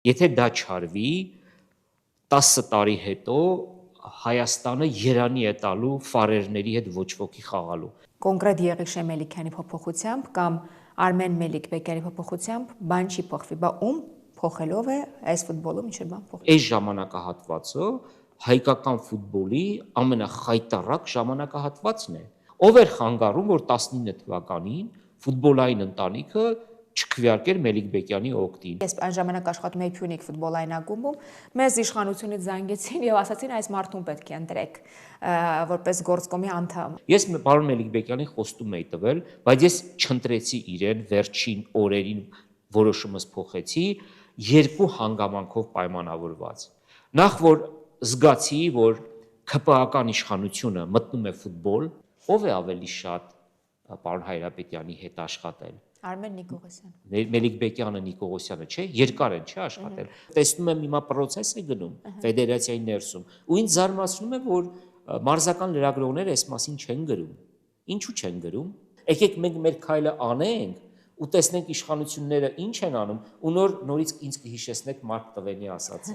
Եթե դա չարվի, 10 տարի հետո Հայաստանը երանի է տալու ֆարերների հետ ոչ ոքի խաղալու։ Կոնկրետ Եղիշե Մելիքյանի փոփոխությամբ կամ Արմեն Մելիք-Բեկյանի փոփոխությամբ բան չի փոխվի, բա ում փոխելով է այս ֆուտբոլում ինչ բան փոխվի։ Այս ժամանակահատվածը հայկական ֆուտբոլի ամենախայտառակ ժամանակահատվածն է։ Ով էր խանգարում, որ 19 թվականին ֆուտբոլային ընտանիքը չքվեարկեր Մելիք-Բեկյանի օգտին։ Ես այն ժամանակ աշխատում էի Փյունիկ ֆուտբոլային ակումբում, մեզ իշխանությունից զանգեցին եւ ասացին այս մարդուն պետք է ընտրեք որպես գործկոմի անդամ։ Ես պարոն Մելիք-Բեկյանին խոստում էի տվել, բայց ես չընտրեցի իրեն վերջին օրերին որոշումս փոխեցի երկու հանգամանքով պայմանավորված։ Նախ որ զգացի, որ ՔՊԱ-ական իշխանությունը մտնում է ֆուտբոլ, ով է ավելի շատ պարոն Հայրապետյանի հետ աշխատել։ Արմեն Նիկողոսյան։ Մելիք-Բեկյանը, Նիկողոսյանը, չէ, երկար են, չէ, աշխատել։ Տեսնում եմ հիմա process է գնում ֆեդերացիայի ներսում։ Ու ինձ զարմացնում է, որ մարզական լրագրողները այս մասին չեն գրում։ Ինչու չեն գրում։ Եկեք մենք մեր քայլը անենք ու տեսնենք իշխանությունները ինչ են անում ու նորից ինձ կհիշեցնեք Մարկ Տվենի ասածը։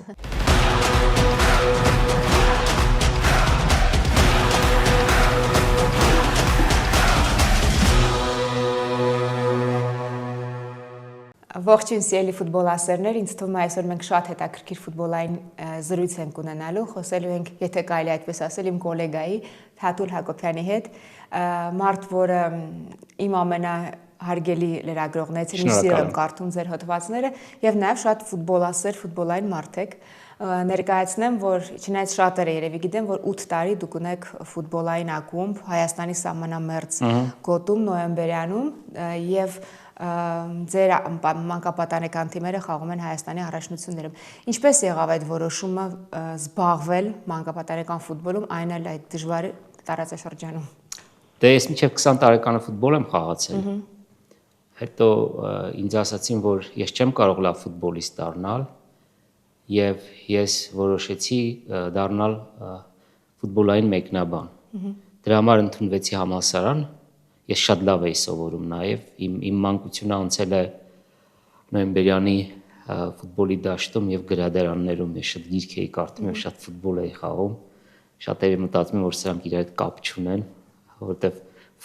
Ողջույն սիրելի ֆուտբոլասերներ, ինձ թվում է այսօր մենք շատ հետաքրքիր ֆուտբոլային զրույց ենք ունենալու, խոսելու ենք, եթե կարելի այդպես ասել, իմ գոլեգայի Թաթուլ Հակոբյանի հետ, մարդ, որը իմ ամենահարգելի լրագրողներից է, սիրում եմ կարդում ձեր հոդվածները եւ նաեւ շատ ֆուտբոլասեր, ֆուտբոլային մարդ եք։ Ներկայացնեմ, որ չնայած շատերը երևի գիտեն, որ 8 տարի դուք ունեք ֆուտբոլային ակումբ Հայաստանի սահմանամերձ գոտում նոյեմբերյանում եւ ձեր մանկապատանեկան թիմերը խաղում են Հայաստանի առաջնություններում։ Ինչպես եղավ այդ որոշումը զբաղվել մանկապատանեկան ֆուտբոլում, այն էլ այդ դժվար տարածաշրջանում։ Դե ես մինչև 20 տարեկանը ֆուտբոլ եմ խաղացել։ Հետո ինձ ասացին, որ ես չեմ կարող լավ ֆուտբոլիստ դառնալ, եւ ես որոշեցի դառնալ ֆուտբոլային մեկնաբան։ Դրա համար ընդունվեցի համալսարան։ Ես շատ լավ էի սովորում նաև, իմ մանկությունը անցել է նոյեմբերյանի ֆուտբոլի դաշտում եւ գրադարաններում, ես շատ գիրք էի կարդում եւ շատ ֆուտբոլ էի խաղում։ Շատերը մտածում են, որ սրանք իրար հետ կապ չունեն, որովհետեւ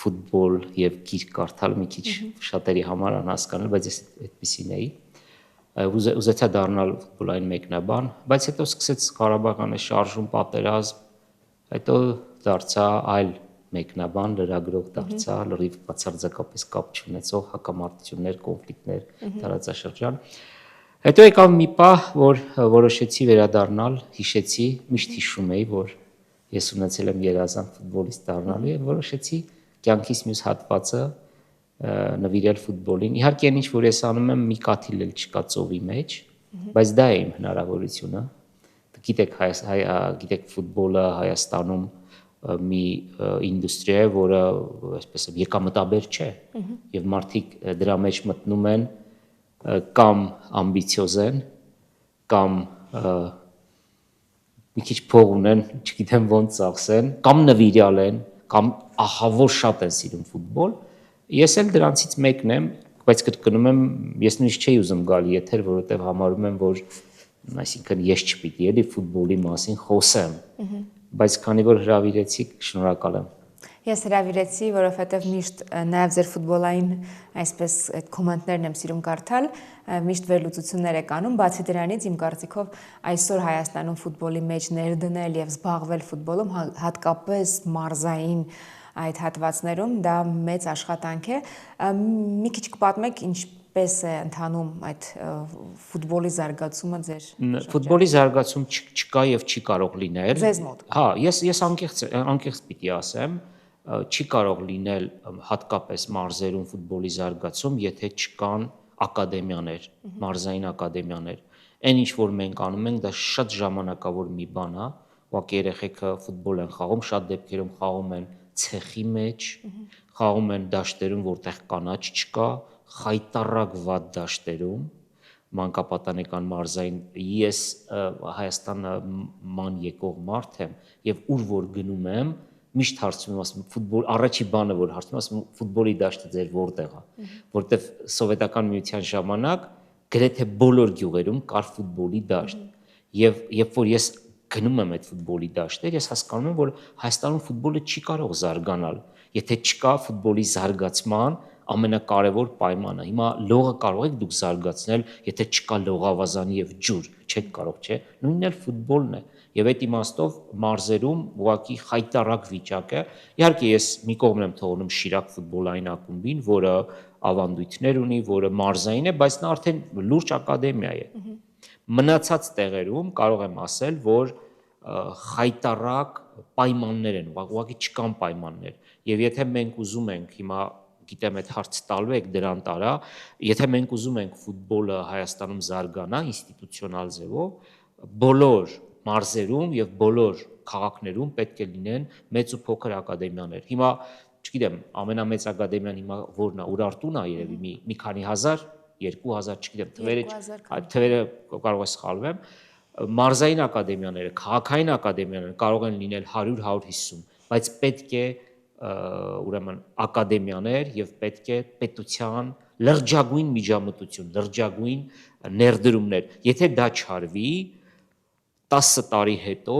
ֆուտբոլ եւ գիրք կարդալը մի քիչ շատերի համար անհասկանալի, բայց ես այդպեսին էի։ Ուզեցա դառնալ ֆուտբոլային մեկնաբան, բայց հետո սկսեց Ղարաբաղյանը շարժում, պատերազմ, հետո դարձա այլ մեկնաբան, լրագրող դարձա, լրիվ բացարձակապես կապ չունեցող հակամարտություններ, կոնֆլիկտներ, տարածաշրջան։ Հետո եկավ մի պահ, որ որոշեցի վերադառնալ, հիշեցի, միշտ հիշում էի, որ ես ունեցել եմ երազանք ֆուտբոլիստ դառնալու եւ որոշեցի կյանքիս մյուս հատվածը նվիրել ֆուտբոլին։ Իհարկե ինչ որ ես անում եմ, մի կաթիլ էլ չկա ծովի մեջ, բայց դա է իմ հնարավորությունը։ Գիտեք ֆուտբոլը Հայաստանում մի ինդուստրիա է, որը այսպես եկամտաբեր չէ, եւ մարդիկ դրա մեջ մտնում են կամ ամբիցիոզ են, կամ մի քիչ փող ունեն, չգիտեմ ոնց ծախսեն, կամ նվիրյալ են, կամ ահավոր շատ են սիրում ֆուտբոլ։ Ես էլ դրանցից մեկն եմ, բայց կրկնում եմ, ես նույնիսկ չէի ուզում գալ եթեր, որովհետեւ համարում եմ, որ այսինքն ես չպիտի էլի ֆուտբոլի մասին խոսեմ, բայց քանի որ հրավիրեցիք, շնորհակալ եմ։ Ես հրավիրեցի, որովհետև միշտ նաև ձեր ֆուտբոլային այսպես այդ կոմենտներն եմ սիրում կարդալ, միշտ վերլուծություններ եք անում, բացի դրանից իմ կարծիքով այսօր Հայաստանում ֆուտբոլի մեջ ներդնել եւ զբաղվել ֆուտբոլում, հատկապես մարզային այդ հատվածներում դա մեծ աշխատանք է։ Մի քիչ կպատմեք ինչպես է ընթանում այդ ֆուտբոլի զարգացումը ձեր ֆուտբոլի զարգացում չկա եւ չի կարող լինել։ Ձեզ մոտ։ Հա, ես անկեղծ պիտի ասեմ, չի կարող լինել հատկապես մարզերում ֆուտբոլի զարգացում, եթե չկան ակադեմիաներ, մարզային ակադեմիաներ։ Այն ինչ որ մենք անում ենք, դա շատ ժամանակավոր մի բան է, ուղղակի երեխեքը ֆուտբոլ են խաղում, շատ դեպքերում խաղում են ցեխի մեջ, խաղում են դաշտերում, որտեղ կանաչ չկա, խայտառակ վատ դաշտերում, մանկապատանեկան մարզային։ Ես Հայաստանը ման եկող մարդ եմ եւ ուր որ գնում եմ, միշտ հարցնում եմ, ասում ֆուտբոլ, առաջի բանը որ հարցնում եմ, ասում ֆուտբոլի դաշտը ձեր որտեղ է, որտեվ սովետական միության ժամանակ գրեթե բոլոր գյուղերում կար ֆուտբոլի դաշտ։ Եվ երբ որ ես գնում եմ այդ ֆուտբոլի դաշտեր, ես հասկանում եմ, որ Հայաստանում ֆուտբոլը չի կարող զարգանալ, եթե չկա ֆուտբոլի զարգացման ամենակարևոր պայմանը։ Հիմա լողը կարող եք դուք զարգացնել, եթե չկա լողավազանի եւ ջուր, չեք կարող, չէ՞։ Նույնն էլ ֆուտբոլն է։ Եվ այդ իմաստով մարզերում ուղղակի խայտառակ վիճակ է։ Իհարկե ես մի կողմ եմ թողնում Շիրակ ֆուտբոլային ակումբին, որը ավանդույթներ ունի, որը մարզային է, բայց նա արդեն լուրջ ակադեմիա է։ Մնացած տեղերում կարող եմ ասել, որ խայտառակ պայմաններ են, ուղղակի չկան պայմաններ։ Եվ եթե մենք ուզում ենք հիմա գիտեմ այդ հարց տալու եք դրան տարա, եթե մենք ուզում ենք ֆուտբոլը Հայաստանում զարգանա ինստիտուցիոնալ ձևով, բոլոր մարզերում եւ բոլոր քաղաքներում պետք է լինեն մեծ ու փոքր ակադեմիաներ։ Հիմա, չգիտեմ, ամենամեծ ակադեմիան հիմա որն է, Ուրարտուն է երևի, մի քանի հազար, 2000, չգիտեմ, թվերը կարող է սխալվեմ, մարզային ակադեմիաները, քաղաքային ակադեմիաները կարող են լինել 100-150, բայց պետք է ուրեմն ակադեմիաներ եւ պետք է պետության լրջագույն միջամտություն, լրջագույն ներդրումներ։ Եթե դա չարվի, 10 տարի հետո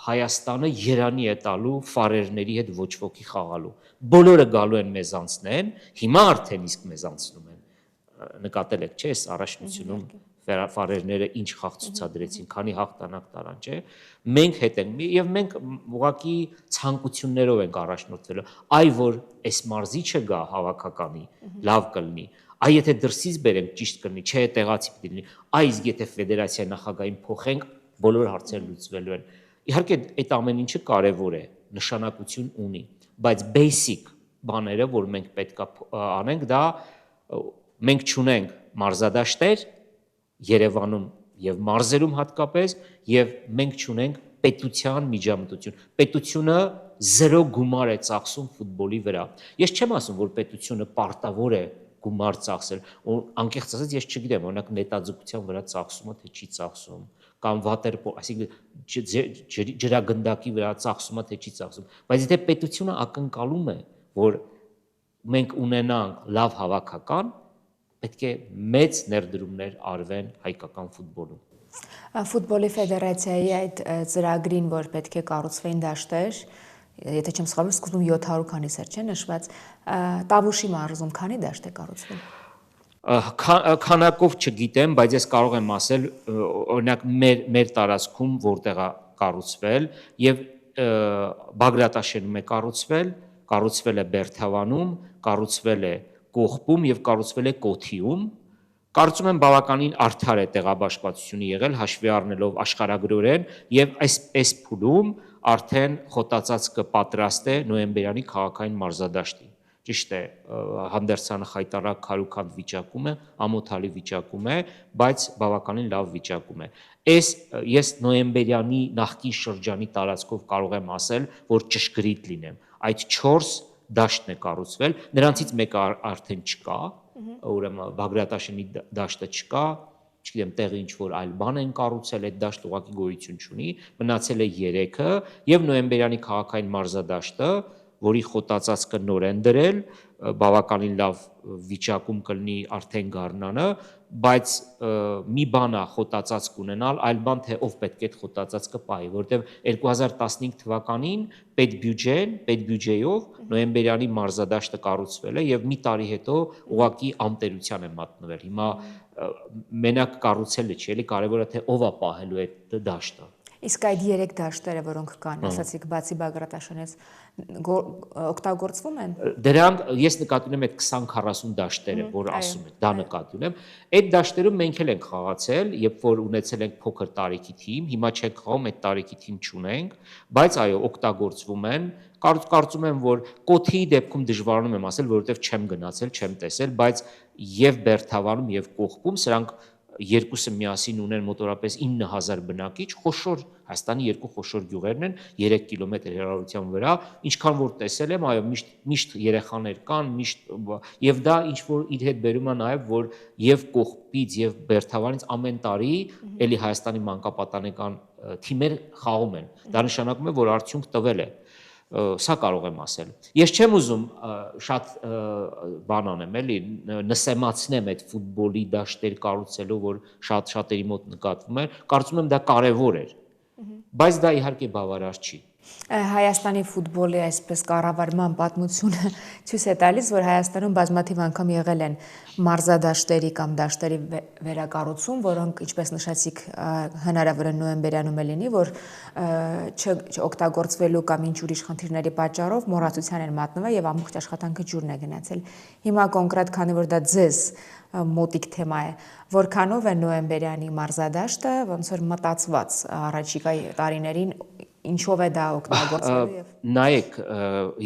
Հայաստանը երանի է տալու ֆարերների հետ ոչ ոքի խաղալու։ Բոլորը գալու են մեզ անցնեն, հիմա արդեն իսկ մեզ անցնում են։ Նկատել եք, չէ՞, այս առաջնությունում ֆարերները ինչ խաղ ցուցադրեցին, քանի հաղթանակ տարան, չէ՞։ Մենք հետ ենք եւ մենք ուղղակի ցանկություններով ենք առաջնորդվել։ Այ որ այս մարզիչը գա հավաքականի, լավ կլինի։ Այ եթե դրսից բերենք, ճիշտ կլինի, չէ՞ տեղացի պիտի լինի։ Այ իսկ եթե ֆեդերացիայի նախագահին փոխենք, բոլոր հարցերը լուծվելու են։ Իհարկե այդ ամեն ինչը կարևոր է, նշանակություն ունի, բայց basic բաները, որ մենք պետքա անենք, դա մենք չունենք մարզադաշտեր Երևանում եւ մարզերում հատկապես եւ մենք չունենք պետության միջամտություն։ Պետությունը 0 գումար է ծախսում ֆուտբոլի վրա։ Ես չեմ ասում, որ պետությունը պարտավոր է գումար ծախսել, անկեղծ ասած ես չգիտեմ, օրինակ նետաձգության վրա ծախսումը թե չի ծախսում, կամ վատերպոլ, այսինքն ջրագնդակի վրա ծախսումը թե չի ծախսում, բայց եթե պետությունը ակնկալում է, որ մենք ունենանք լավ հավաքական, պետք է մեծ ներդրումներ արվեն հայկական ֆուտբոլում։ Ֆուտբոլի ֆեդերացիայի այդ ծրագրին, որ պետք է կառուցվեն դաշտեր, եթե չեմ սխալվում, սկզբում 700 քանիսեր չէ նշված, Տավուշի մարզում քանի դաշտ է կառուցվել։ Քանակով չգիտեմ, բայց ես կարող եմ ասել, օրինակ մեր տարածքում որտեղ է կառուցվել եւ Բագրատաշենում է կառուցվել է Բերթավանում, կառուցվել է Կողբում եւ կառուցվել է Կոթիում։ Կարծում եմ բավականին արդար է տեղաբաշխվածությունը եղել, հաշվի առնելով աշխարհագրորեն եւ այս փուլում արդեն խոտածածկը պատրաստ է նոյեմբերյանի քաղաքային մարզադաշտին։ Ճիշտ է, հանդերձանը խայտառակ քարուքանդ վիճակում է, ամոթալի վիճակում է, բայց բավականին լավ վիճակում է։ Ես նոյեմբերյանի նախկին շրջանի տարածքով կարող եմ ասել, որ ճշգրիտ լինեմ։ Այդ 4 դաշտն է կառուցվել, նրանցից մեկը արդեն չկա, ուրեմն Բագրատաշենի դաշտը չկա, չգիտեմ, տեղի ինչ որ այլ բան են կառուցել, այդ դաշտը ուղղակի գոյություն չունի, մնացել է 3-ը եւ նոյեմբերյանի քաղաքային մարզադաշտը, որի խոտածածկը նոր են դրել, բավականին լավ վիճակում կլինի արդեն գարնանը, բայց մի բան է խոտածածկ ունենալ, այլ բան թե ով պետք է այդ խոտածածկը պահի, որովհետև 2015 թվականին պետբյուջեով նոյեմբերյանի մարզադաշտը կառուցվել է եւ մի տարի հետո ուղղակի ամտերության է մատնվել։ Հիմա մենակ կառուցելը չի, էլի կարևորը թե ով է պահելու այդ դաշտը։ Իսկ այդ 3 դաշտերը, որոնք կան, ասացիք, բացի Բագրատաշենից, օգտագործվում են։ Դրանք ես նկատի ունեմ այդ 20-40 դաշտերը, որ ասում եք, դա նկատի ունեմ։ Այդ դաշտերում մենք էլ ենք խաղացել, երբ որ ունեցել ենք փոքր տարիքի թիմ, հիմա չենք խաղում, այդ տարիքի թիմ չունենք, բայց այո, օգտագործվում են։ Կարծում եմ, որ Կոթիի դեպքում դժվարանում եմ ասել, որովհետև չեմ գնացել, չեմ տեսել, բայց եւ Բերթավանում եւ Կողբում սրանք երկուսը միասին ունեն մոտորապես 9000 բնակիչ, խոշոր Հայաստանի երկու խոշոր գյուղերն են 3 կիլոմետր հեռավորության վրա, ինչքան որ տեսել եմ, այո, միշտ երեխաներ կան, միշտ եւ դա ինչ որ իր հետ բերում է նաեւ, որ եւ Կողբից եւ Բերթավանից ամեն տարի էլի Հայաստանի մանկապատանեկան թիմեր խաղում են։ Դա նշանակում է, որ արդյունք տվել է։ Սա կարող եմ ասել։ Ես չեմ ուզում շատ բան անեմ, էլի, նսեմացնեմ այդ ֆուտբոլի դաշտեր կառուցելու, որ շատերի մոտ նկատվում է, կարծում եմ դա կարևոր էր։ Բայց դա իհարկե բավարար չի։ Հայաստանի ֆուտբոլի այսպես կառավարման պատմությունը ցույց է տալիս, որ Հայաստանում բազմաթիվ անգամ եղել են մարզադաշտերի կամ դաշտերի վերակառուցում, որոնք, ինչպես նշեցիք, հնարավոր է նոյեմբերյանում է լինի, որ չօգտագործվելու կամ ինչ ուրիշ խնդիրների պատճառով մոռացության են մատնվել եւ ամբողջ աշխատանքը ջուրն է գնացել։ Հիմա կոնկրետ, քանի որ դա ձեզ մոտիկ թեմա է, որքանով է նոյեմբերյանի մարզադաշտը ոնց որ մտածված առաջիկա տարիներին, ինչով է դա օգտագործվելու եւ նայեք,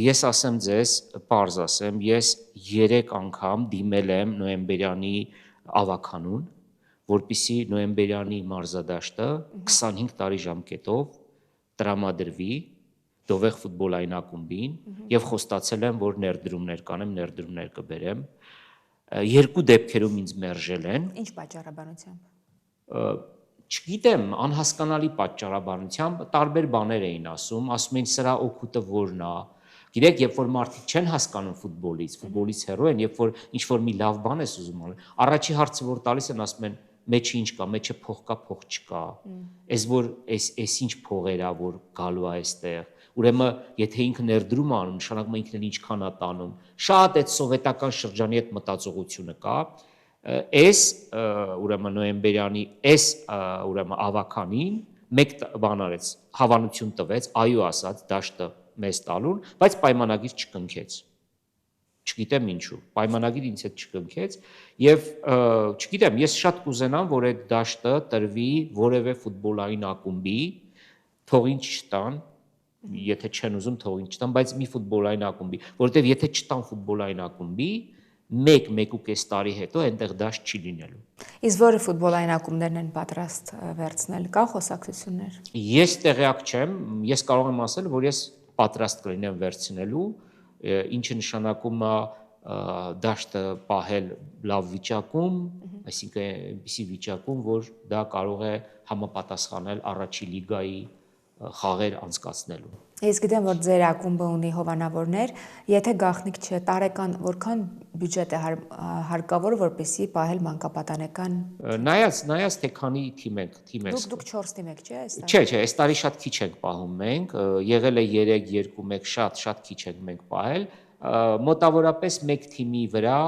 ես ասեմ ձեզ, պարզ ասեմ, ես 3 անգամ դիմել եմ նոյեմբերյանի ավականուն, որպեսզի նոյեմբերյանի մարզադաշտը 25 տարի ժամկետով տրամադրվի Դովեղ ֆուտբոլային ակումբին եւ խոստացել եմ, որ ներդրումներ կանեմ, ներդրումներ կբերեմ։ 2 դեպքերում ինձ մերժել են։ Ինչ պատճառաբանությամբ։ Չգիտեմ, անհասկանալի պատճառաբանությամբ տարբեր բաներ էին ասում էին սրա օգուտը որն է։ Գիտեք, երբ որ մարդիկ չեն հասկանում ֆուտբոլից հեռու են, երբ որ ինչ որ մի լավ բան ես ուզում անել, առաջի հարցը որ տալիս են, ասում են, մեջը ինչ կա, մեջը փող կա, փող չկա։ Էս որ էս ինչ փողեր է, որ գալու է այստեղ։ Ուրեմն, եթե ինքը ներդրում անում, նշանակում է ինքն էլ ինչքան է տանում։ Շատ այդ սովետական շրջանի այդ մտածողությունը կա։ Էս ուրեմն նոյեմբերյանի ուրեմն ավականին մեկ բան արեց, հավանություն տվեց, այո ասաց դաշտը մեզ տալուն, բայց պայմանագիր չկնքեց։ Չգիտեմ ինչու, պայմանագիր ինձ հետ չկնքեց եւ չգիտեմ, ես շատ կուզենամ, որ այդ դաշտը տրվի որևէ ֆուտբոլային ակումբի, թող ինչ չտան, եթե չեն ուզում թող ինչ չտան, բայց մի ֆուտբոլային ակումբի, որովհետեւ եթե չտան ֆուտբոլային ակումբի, 1-1.5 տարի հետո այնտեղ դաշտ չի լինելու։ Իսկ որը ֆուտբոլային ակումբներն են պատրաստ վերցնել, կա խոսակցություններ։ Ես տեղյակ չեմ, ես կարող եմ ասել, որ ես պատրաստ կլինեմ վերցնելու, ինչը նշանակում է դաշտը պահել լավ վիճակում, այսինքն այնպիսի վիճակում, որ դա կարող է համապատասխանել առաջի լիգայի խաղեր անցկացնելու։ Ես գիտեմ, որ ձեր ակումբը ունի հովանավորներ, եթե գաղտնիք չէ, տարեկան որքան բյուջետ է հարկավոր, որպեսզի պահել մանկապատանեկան։ Նայած թե քանի թիմ եք։ Դուք 4 թիմ եք, չէ՞, այս տարի։ Չէ, այս տարի շատ քիչ ենք պահում մենք, եղել է 3-2-1 շատ քիչ ենք մենք պահել։ Մոտավորապես մեկ թիմի վրա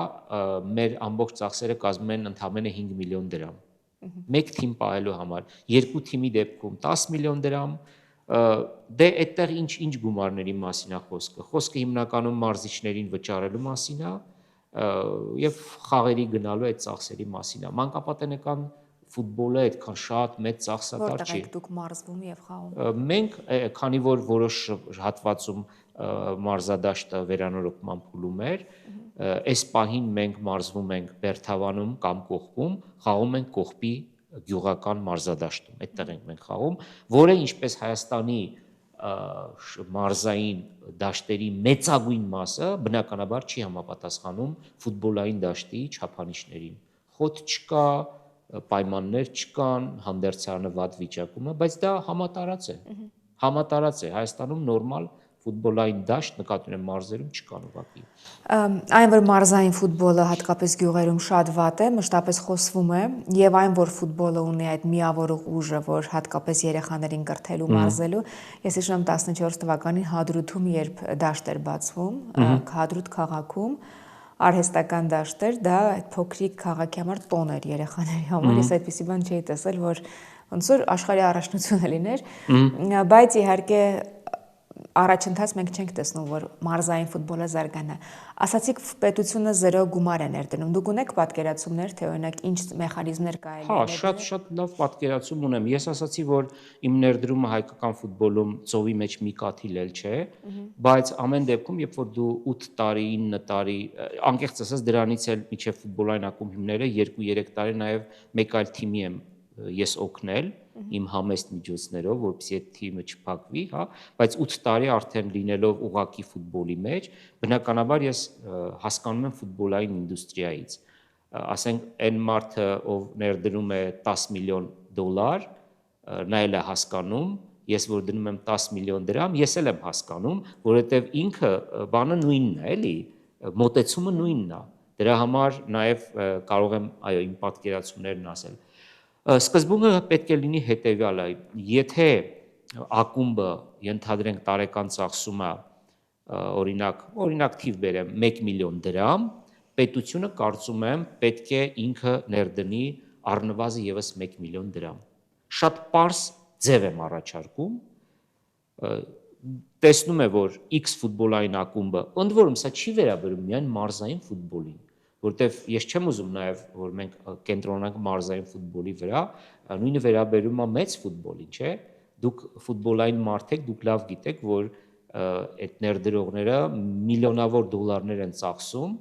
մեր ամբողջ ծախսերը կազմում են ընդամենը 5 միլիոն դրամ։ Մեկ թիմ պահելու համար, 2 թիմի դեպքում 10 միլիոն դրամ, դե այդտեղ ինչ գումարների մասին է խոսքը։ Խոսքը հիմնականում մարզիչներին վճարելու մասին է եւ խաղերի գնալու այդ ծախսերի մասին է։ Մանկապատենեկան ֆուտբոլը այդքան շատ մեծ ծախսատար չի։ Որտեղ եք դուք մարզվում եւ խաղում։ Մենք, քանի որ որոշ հատվածում մարզադաշտը վերանորոգման փուլում էր, այս պահին մենք մարզվում ենք Բերթավանում կամ Կողբում, խաղում ենք Կողբի գյուղական մարզադաշտում, այդտեղ ենք մենք խաղում, որը ինչպես Հայաստանի մարզային դաշտերի մեծագույն մասը բնականաբար չի համապատասխանում ֆուտբոլային դաշտի չափանիշներին։ Խոտ չկա, պայմաններ չկան, հանդերձարանը վատ վիճակում է, բայց դա համատարած է։ Համատարած է, Հայաստանում նորմալ ֆուտբոլային դաշտ նկատի ունեմ մարզերում չկան ուղղակի։ Այն որ մարզային ֆուտբոլը հատկապես գյուղերում շատ վատ է, մշտապես խոսվում է, եւ այն որ ֆուտբոլը ունի այդ միավորող ուժը, որ հատկապես երեխաներին կրթելու, մարզելու, ես հիշում եմ 14 թվականին Հադրութում, երբ դաշտ էր բացվում, Հադրութ քաղաքում արհեստական դաշտեր, դա այդ փոքրիկ քաղաքի համար տոն էր երեխաների համար, ես այդպիսի բան չէի տեսել, որ ոնց որ աշխարհի առաջնությունը լիներ, բայց իհարկե առաջընթաց մենք չենք տեսնում, որ մարզային ֆուտբոլը զարգանա։ Ասացիք պետությունը 0 գումար է ներդնում։ Դուք ունեք պատկերացումներ, թե օրինակ ինչ մեխանիզմներ կարելի է ներդնել։ Հա, շատ լավ պատկերացում ունեմ։ Ես ասացի, որ իմ ներդրումը հայկական ֆուտբոլում ծովի մեջ մի կաթիլ էլ չէ, բայց ամեն դեպքում, երբ որ դու 8 տարի, 9 տարի, անկեղծ ասած դրանից էլ միջև ֆուտբոլային ակումբները 2-3 տարի նաև մեկ այլ թիմի եմ ես օգնել իմ համեստ միջոցներով, որպեսզի այդ թիմը չփակվի, հա, բայց 8 տարի արդեն լինելով ուղակի ֆուտբոլի մեջ, բնականաբար ես հասկանում եմ ֆուտբոլային ինդուստրիայից։ Ասենք այն մարդը, ով ներդրում է $10 միլիոն, նա էլ է հասկանում ես որ դնում եմ 10 միլիոն դրամ, ես էլ եմ հասկանում, որովհետև ինքը բանը նույնն է, էլի, մոտեցումը նույնն է։ Դրա համար նաև կարող եմ, այո, իմ պատկերացումներն ասել։ Սկզբունքը պետք է լինի հետևյալը. եթե ակումբը ենթադրենք տարեկան ծախսում է օրինակ թիվ բերեմ 1 միլիոն դրամ, պետությունը կարծում եմ պետք է ինքը ներդնի առնվազն եւս 1 միլիոն դրամ։ Շատ պարզ ձև եմ առաջարկում, տեսնում է, որ X ֆուտբոլային ակումբը, ընդ որում սա չի վերաբերում միայն մարզային ֆուտբոլին, որտեվ ես չեմ ուզում նաև, որ մենք կենտրոնանանք մարզային ֆուտբոլի վրա, նույնը վերաբերում է մեծ ֆուտբոլին, չէ՞։ Դուք ֆուտբոլային մարդ եք, դուք լավ գիտեք, որ այդ ներդրողները միլիոնավոր դոլարներ են ծախսում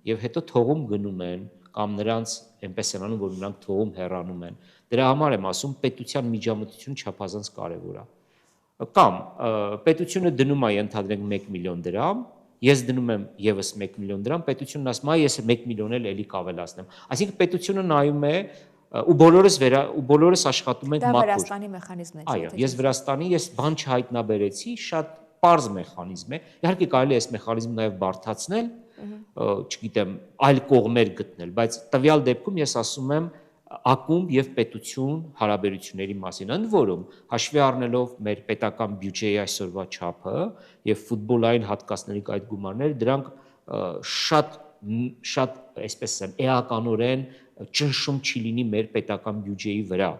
եւ հետո թողում գնում են կամ նրանց այնպես են անում, որ նրանք թողում հեռանում են։ Դրա համար եմ ասում, պետության միջամտությունը չափազանց կարևոր է։ Կամ պետությունը դնում է ենթադրենք 1 միլիոն դրամ, ես դնում եմ եւս 1 միլիոն դրամ, պետությունն ասում է, ես 1 միլիոն էլ էլի կավելացնեմ։ Այսինքն պետությունը նայում է ու բոլորս աշխատում ենք մաքուր։ Դա մաքուր։ Վրաստանի մեխանիզմն է, Այո, ես Վրաստանի բան չհայտնաբերեցի, շատ պարզ մեխանիզմ է։ Իհարկե կարելի է այս մեխանիզմը նաև բարդացնել, չգիտեմ, այլ կողմեր գտնել, բայց տվյալ դեպքում ես ասում եմ ակումբ եւ պետություն հարաբերությունների մասին, ընդ որում հաշվի առնելով մեր պետական բյուջեի այսօրվա չափը եւ ֆուտբոլային հատկացների այդ գումարները, դրանք շատ այսպես ասեմ, էականորեն ճնշում չի լինի մեր պետական բյուջեի վրա։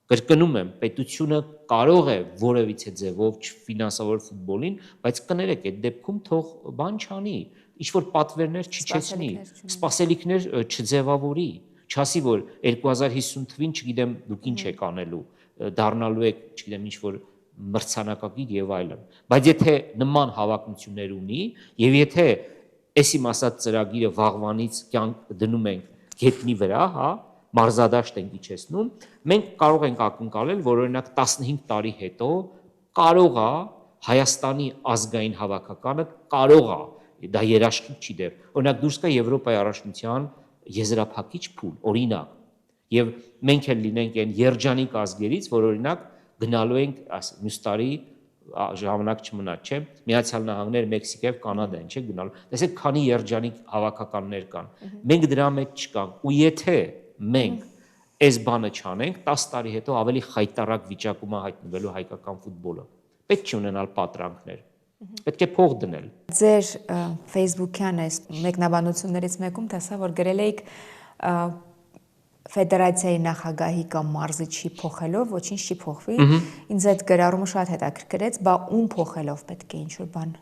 Կրկնում եմ, պետությունը կարող է որևիցե ձևով չֆինանսավորել ֆուտբոլին, բայց կներեք, այդ դեպքում թող բան չանի, ինչ-որ պատվերներ չիջեցնի, սպասելիքներ չձևավորի, չասի, որ 2050 թվին, չգիտեմ, դուք ինչ եք անելու, դառնալու եք, չգիտեմ, ինչ-որ մրցանակակիր եւ այլն։ Բայց եթե նման հավակնություններ ունի եւ եթե այս իմ ասած ծրագիրը վաղվանից կյանք դնում ենք գետնի վրա, հա, մարզադաշտ ենք իջեցնում, մենք կարող ենք ակնկալել, որ օրինակ 15 տարի հետո կարող է Հայաստանի ազգային հավաքականը կարող է, դա երաշխիք չի դեռ, օրինակ դուրս գա Եվրոպայի առաջնության եզրափակիչ փուլ, օրինակ, եւ մենք էլ լինենք այն երջանիկ ազգերից, որ օրինակ գնալու ենք մյուս տարի ժամանակ չմնա, չէ՞, Միացյալ Նահանգներ, Մեքսիկա եւ Կանադա են, չէ՞ գնալու։ Տեսեք, քանի երջանիկ հավաքականներ կան։ Մենք դրա մեջ չկանք, ու եթե մենք այս բանը չանենք, 10 տարի հետո ավելի խայտարակ վիճակում է հայտնվելու հայկական ֆուտբոլը։ Պետք չի ունենալ պատրանքներ։ Պետք է փող դնել։ Ձեր Facebook-յան այս մեկնաբանություններից մեկում տեսա, որ գրել էիք ֆեդերացիայի նախագահի կամ մարզիչի փոխելով ոչինչ չի փոխվի։ Ինձ այդ գրառումը շատ հետաքրքրեց, բա ում փոխելով պետք է ինչ-որ բան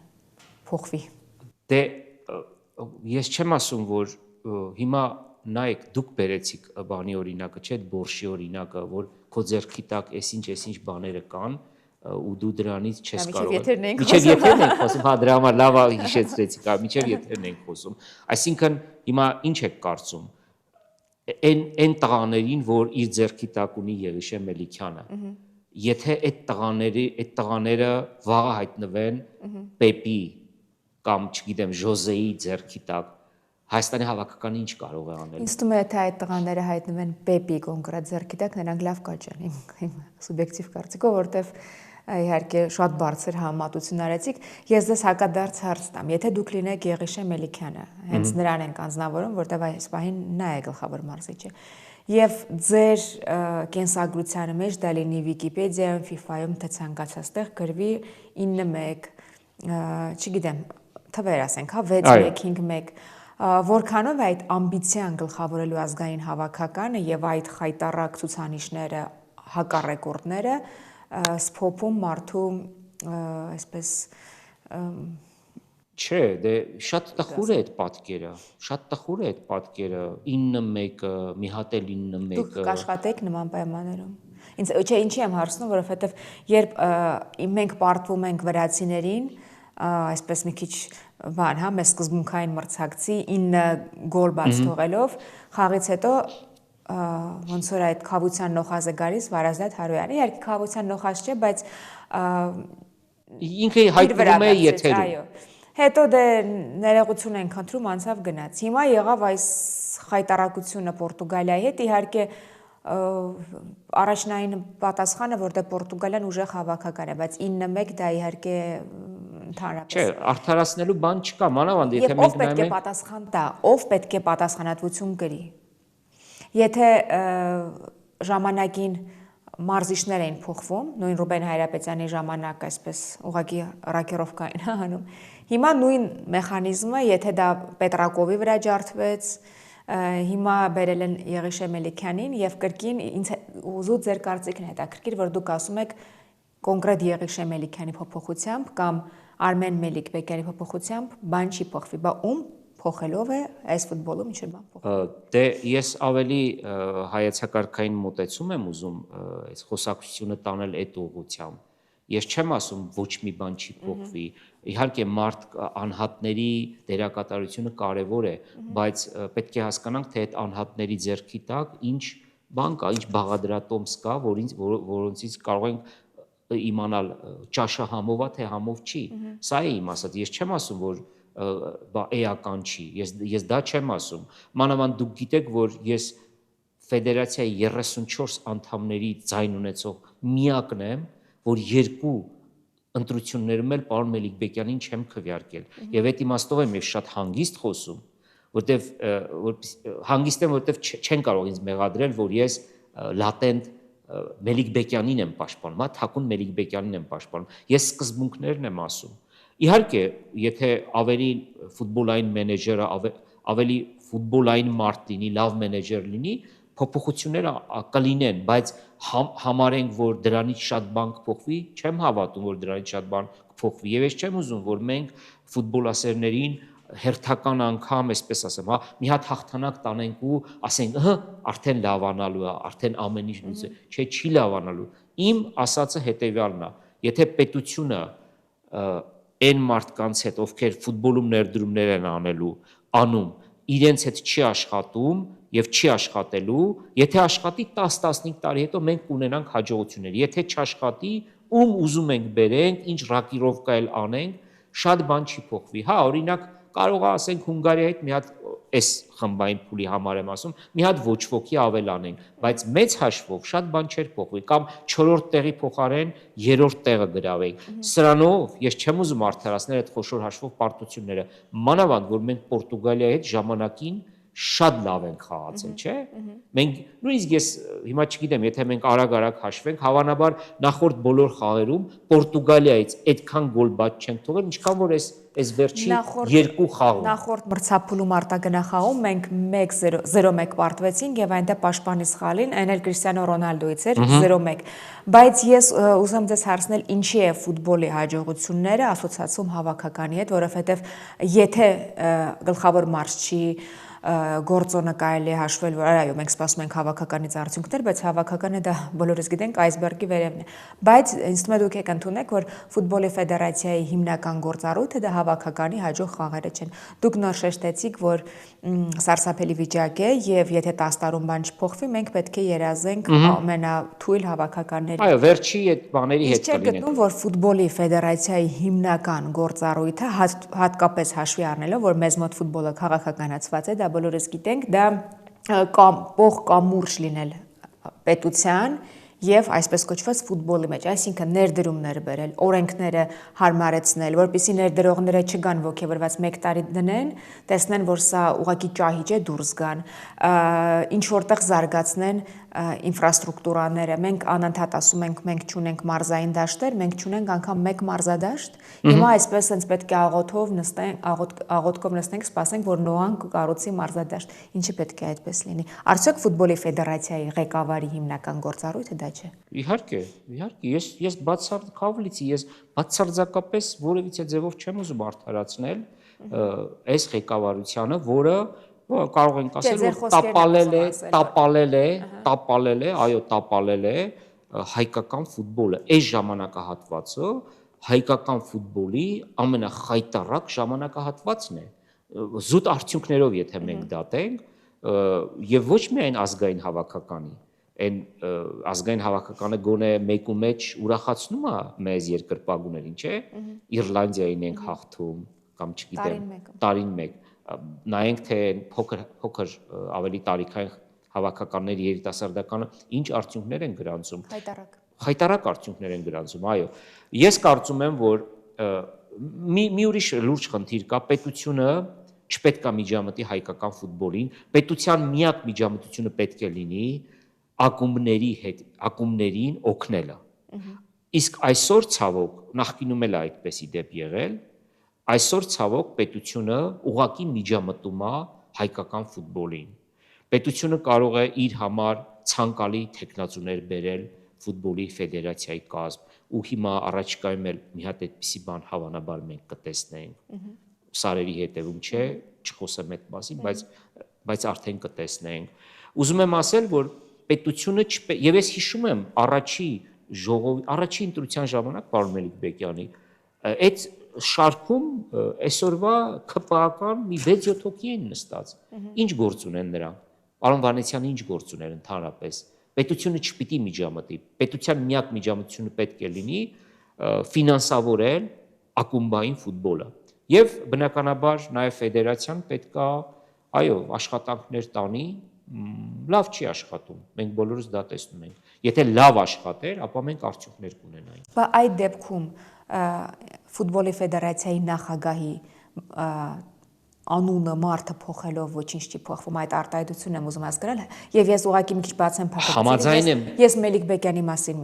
փոխվի։ Դե ես չեմ ասում, որ հիմա նայեք, դուք բերեցիք բանի օրինակը, չէ՞, բորշի օրինակը, որ քո ձեռքի տակ այսինչ բաները կան, ու դու դրանից չես կարող։ Միջև եթերն ենք խոսում, հա, դրա համար լավ հիշեցրեցիք, հա, միջև եթերն ենք խոսում։ Այսինքն հիմա ինչ եք կարծում։ Այն տղաներին, որ իր ձեռքի տակ ունի Եղիշե Մելիքյանը, եթե այդ տղաները վաղը հայտնվեն Պեպի կամ չգիտեմ Ժոզեի ձեռքի տակ, Հայաստանի հավաքականը ինչ կարող է անել։ Ինձ թվում է, թե այդ տղաները հայտնվեն Պեպի կոնկրետ ձեռքի տակ, նրանք լավ կաճան, իմ սուբյեկտիվ կարծիքով, որտեվ իհարկե շատ բարձր համատություն արեցիք։ Ես ձեզ հակադարձ հարց տամ, եթե դուք լինեք Եղիշե Մելիքյանը, հենց նրան ենք անձնավորում, որտեվ այս պահին նա է գլխավոր մարզիչը, եւ ձեր կենսագրությանը մեջ դա լինի Վիկիպեդիայում, FIFA-ում, թե ցանկացած տեղ գրվի 9-1, չգիտեմ, թվեր ասենք, հա, 6-1-5-1, որքանով է այդ ամբիցիան գլխավորելու ազգային հավաքականը եւ այդ խայտառակ ցուցանիշները, հակառեկորդները սփոփում մարդու այսպես Չէ, դե շատ տխուր է այդ պատկերը, շատ տխուր է այդ պատկերը 9-1-ը, մի հատ էլ 9-1-ը։ Դուք կաշխատեք նման պայմաններում։ Ինձ չէ, ինչի եմ հարցնում, որովհետեւ երբ մենք պարտվում ենք վրացիներին, այսպես մի քիչ բան, հա, մեզ սկզբունքային մրցակցի 9 գոլ բաց թողելով, խաղից հետո ոնց որ այդ խավության նոխազ է գալիս Վարազդատ Հարոյանը, իհարկե խավության նոխազ չէ, բայց ինքը հայտնվում է եթերում։ Այո։ Հետո դե ներողություն ենք խնդրում, անցավ գնաց։ Հիմա եղավ այս խայտարակությունը Պորտուգալիայի հետ, իհարկե առաջնային պատասխանը, որտեղ Պորտուգալիան ուժեղ հավաքական է, բայց 9-1 դա իհարկե ընդհանրապես։ Չէ, արդարացնելու բան չկա, մանավանդ եթե Եվ ով մենք պետք է նայենք պատասխան տա, ով պետք է պատասխանատվություն կրի։ Եթե ժամանակին մարզիչներ էին փոխվում, նույն Ռուբեն Հայրապետյանի ժամանակ այսպես ուղղակի ռակերովկա են անում։ Հիմա նույն մեխանիզմը, եթե դա Պետրակովի վրա ջարդվեց, հիմա բերել են Եղիշե Մելիքյանին եւ կրկին ինձ ուզու ձեր կարծիքն է հետաքրքիր, որ դուք ասում եք կոնկրետ Եղիշե Մելիքյանի փոփոխությամբ կամ Արմեն Մելիք-Բեկյանի փոփոխությամբ բան չի փոխվի, բա ում փոխելով է այս ֆուտբոլում ինչ բան փոխվում։ Դե ես ավելի հայեցակարգային մոտեցում եմ ուզում այս խոսակցությունը տանել այդ ուղղությամբ։ Ես չեմ ասում ոչ մի բան չի փոխվի։ Իհարկե մարդ անհատների դերակատարությունը կարևոր է, բայց պետք է հասկանանք, թե այդ անհատների ձեռքի տակ ինչ բան կա, ինչ բաղադրատոմս կա, որոնցից կարող ենք իմանալ ճաշը համով է, թե համով չի։ Սա է իմ ասած։ Ես չեմ ասում, որ էական չի, ես դա չեմ ասում, մանավանդ դուք գիտեք, որ ես ֆեդերացիայի 34 անդամների ձայն ունեցող միակն եմ, որ երկու ընտրություններում էլ պարոն Մելիք-Բեկյանին չեմ քվեարկել, եւ այդ իմաստով եմ ես շատ հանգիստ խոսում, որտեվ հանգիստ եմ, որտեվ չեն կարող ինձ մեղադրել, որ ես լատենտ Մելիք-Բեկյանին եմ պաշտպանում, հա, թաքուն Մելիք-Բեկյանին եմ պաշտպանում, ես սկզբունքներն եմ ասում։ Իհարկե, եթե ավելի ֆուտբոլային մենեջերը, ավելի ֆուտբոլային մարդ լինի, լավ մենեջեր լինի, փոփոխությունները կլինեն, բայց համարենք, որ դրանից շատ բան կփոխվի, չեմ հավատում, որ դրանից շատ բան կփոխվի, եւ ես չեմ ուզում, որ մենք ֆուտբոլասերներին հերթական անգամ, այսպես ասեմ, հա, մի հատ հաղթանակ տանենք ու ասենք, արդեն լավանալու է, արդեն ամեն ինչ լուծը, չէ, չի լավանալու։ Իմ ասածը հետեւյալն է, եթե պետությունը այն մարդկանց հետ, ովքեր ֆուտբոլում ներդրումներ են անում, իրենց հետ չի աշխատում եւ չի աշխատելու, եթե աշխատի 10-15 տարի հետո մենք կունենանք հաջողություններ, եթե չաշխատի, ում ուզում ենք բերենք, ինչ ռակիրովկա էլ անենք, շատ բան չի փոխվի։ Հա, օրինակ կարող է ասենք Հունգարիայի հետ մի հատ այս խմբային փուլի համար եմ ասում, մի հատ ոչ ոքի ավելանենք, բայց մեծ հաշվով շատ բան չէր փոխվի, կամ 4-րդ տեղի փոխարեն 3-րդ տեղը գրավենք։ Սրանով ես չեմ ուզում արդարացնել այդ խոշոր հաշվով պարտությունները, մանավանդ որ մենք Պորտուգալիայի հետ ժամանակին շատ լավ ենք խաղացել, չէ՞։ Մենք նույնիսկ ես հիմա չգիտեմ, եթե մենք արագ-արագ հաշվենք, հավանաբար նախորդ բոլոր խաղերում Պորտուգալիայից այդքան գոլ բաց չենք թողել, ինչքան որ այս վերջի երկու խաղում։ Նախորդ մրցափուլում արտագնախաղում մենք 1-0-1 պարտվեցինք եւ այնտեղ պաշտպանի սխալին, այն էլ Կրիստիանո Ռոնալդոից էր 0-1։ Բայց ես ուզում ձեզ հարցնել, ինչի է ֆուտբոլի հաջողությունները ասոցիացում հավաքականի հետ, որովհետեւ եթե գլխավոր մարզչի գործոնը կարելի հաշվել, որ այո, մենք սպասում ենք հավաքականից արդյունքներ, բայց հավաքականը դա բոլորս գիտենք այսբերգի վերևն է։ Բայց ինձ թվում է դուք եք ընդունել, որ ֆուտբոլի ֆեդերացիայի հիմնական գործառույթը դա հավաքականի հաջող խաղերը չեն։ Դուք նոր շեշտեցիք, որ սարսափելի վիճակ է եւ եթե 10 տարում բան չփոխվի, մենք պետք է երազենք ամենաթույլ հավաքականների։ Այո, վերջի այդ բաների հետ կլինենք։ Իսկ չեք գտնում, որ ֆուտբոլի ֆեդերացիայի հիմնական գործառույթը հատկապես հաշվի առնելով, որ մեզ մոտ ֆուտբոլը քաղաքականացված է, դա բոլորս գիտենք, դա պող կամուրջ լինել պետության եւ այսպես կոչված ֆուտբոլի մեջ, այսինքն ներդրումներ բերել, օրենքները հարմարեցնել, որպեսզի ներդրողները չգան ոգևորված 1 տարի դնեն, տեսնեն, որ սա ուղղակի ճահիճ է, դուրս գան, ինչ որտեղ զարգացնեն ինֆրաստրուկտուրաները։ Մենք անընդհատ ասում ենք, մենք չունենք մարզային դաշտեր, մենք չունենք անգամ 1 մարզադաշտ։ Հիմա այսպես հենց պետք է աղոթքով նստենք, սպասենք, որ Նոան կկառուցի մարզադաշտ։ Ինչի պետք է այդպես լինի։ Արդյոք ֆուտբոլի ֆեդերացիայի ղեկավարի հիմնական գործառույթը դա չէ։ Իհարկե, ես բացարձակաբլիցի, ես բացարձակապես որևիցե ձևով չեմ ուզում արդարացնել այս ղեկավարությանը, որը կարող ենք ասել, որ տապալել է հայկական ֆուտբոլը, այս ժամանակահատվածը հայկական ֆուտբոլի ամենախայտառակ ժամանակահատվածն է, զուտ արդյունքներով եթե մենք դատենք, եւ ոչ միայն ազգային հավաքականի, այն ազգային հավաքականը գոնե մեկու մեջ ուրախացնում է մեզ երկրպագուներին, չէ՞, Իռլանդիային ենք հաղթում կամ չգիտեմ, տարին մեկ նայենք թե փոքր ավելի տարիքային հավաքականների երիտասարդականը ինչ արդյունքներ են գրանցում։ Հայտարարք։ Հայտարարք արդյունքներ են գրանցում, այո։ Ես կարծում եմ, որ մի ուրիշ լուրջ խնդիր կա, պետությունը չպետք է միջամտի հայկական ֆուտբոլին, պետության միակ միջամտությունը պետք է լինի ակումբներին օգնելը։ Իսկ այսօր ցավոք, նախկինում էլ այդպեսի դեպ եղել, այսօր ցավոք պետությունը ուղղակի միջամտում է հայկական ֆուտբոլին։ Պետությունը կարող է իր համար ցանկալի տեխնացուներ բերել ֆուտբոլի ֆեդերացիայի կազմ, ու հիմա առաջիկայում էլ մի հատ այդպիսի բան հավանաբար մենք կտեսնենք։ Սարերի հետևում չէ, չխոսեմ այդ մասին, բայց արդեն կտեսնենք։ Ուզում եմ ասել, որ պետությունը եւ ես հիշում եմ առաջի ընտրության ժամանակ պարոն Մելիքբեկյանի այդ շարքում այսօրվա ԿՊԱ-կան մի 6-7 հոգի են նստած։ Ինչ գործ ունեն նրանք։ Պարոն Վանեցյանը ինչ գործ ուներ ընդհանրապես։ Պետությունը չպիտի միջամտի։ Պետության միակ միջամտությունը պետք է լինի ֆինանսավորել ակումբային ֆուտբոլը։ Եվ բնականաբար նաև ֆեդերացիան պետք է, այո, աշխատանքներ տանի, լավ չի աշխատում։ Մենք բոլորս դա տեսնում ենք։ Եթե լավ աշխատեր, ապա մենք արդյունքներ կունենայինք։ Բայց այդ դեպքում ֆուտբոլի ֆեդերացիայի նախագահի անունը մարդը փոխելով ոչինչ չի փոխվում, այդ արտահայտությունն եմ ուզում հասկանալ, եւ ես ուղղակի մի քիչ բացեմ փակեցի։ Ես Մելիքբեկյանի մասին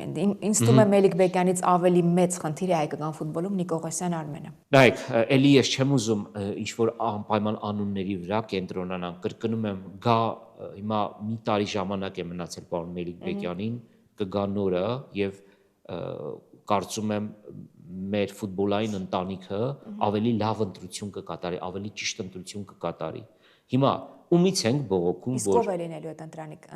ինձ թվում է Մելիքբեկյանից ավելի մեծ խնդիր է հայկական ֆուտբոլում Նիկողոսյան Արմենը։ Նայեք, էլի ես չեմ ուզում ինչ որ անպայման անունների վրա կենտրոնանալ, կրկնում եմ, գա հիմա մի տարի ժամանակ է մնացել պարոն Մելիքբեկյանին, կգա նորը եւ կարծում եմ մեր ֆուտբոլային ընտանիքը ավելի լավ ընտրություն կկատարի, ավելի ճիշտ ընտրություն կկատարի։ Հիմա ումից ենք բողոքում, որ Իսկ ով է լինելու այդ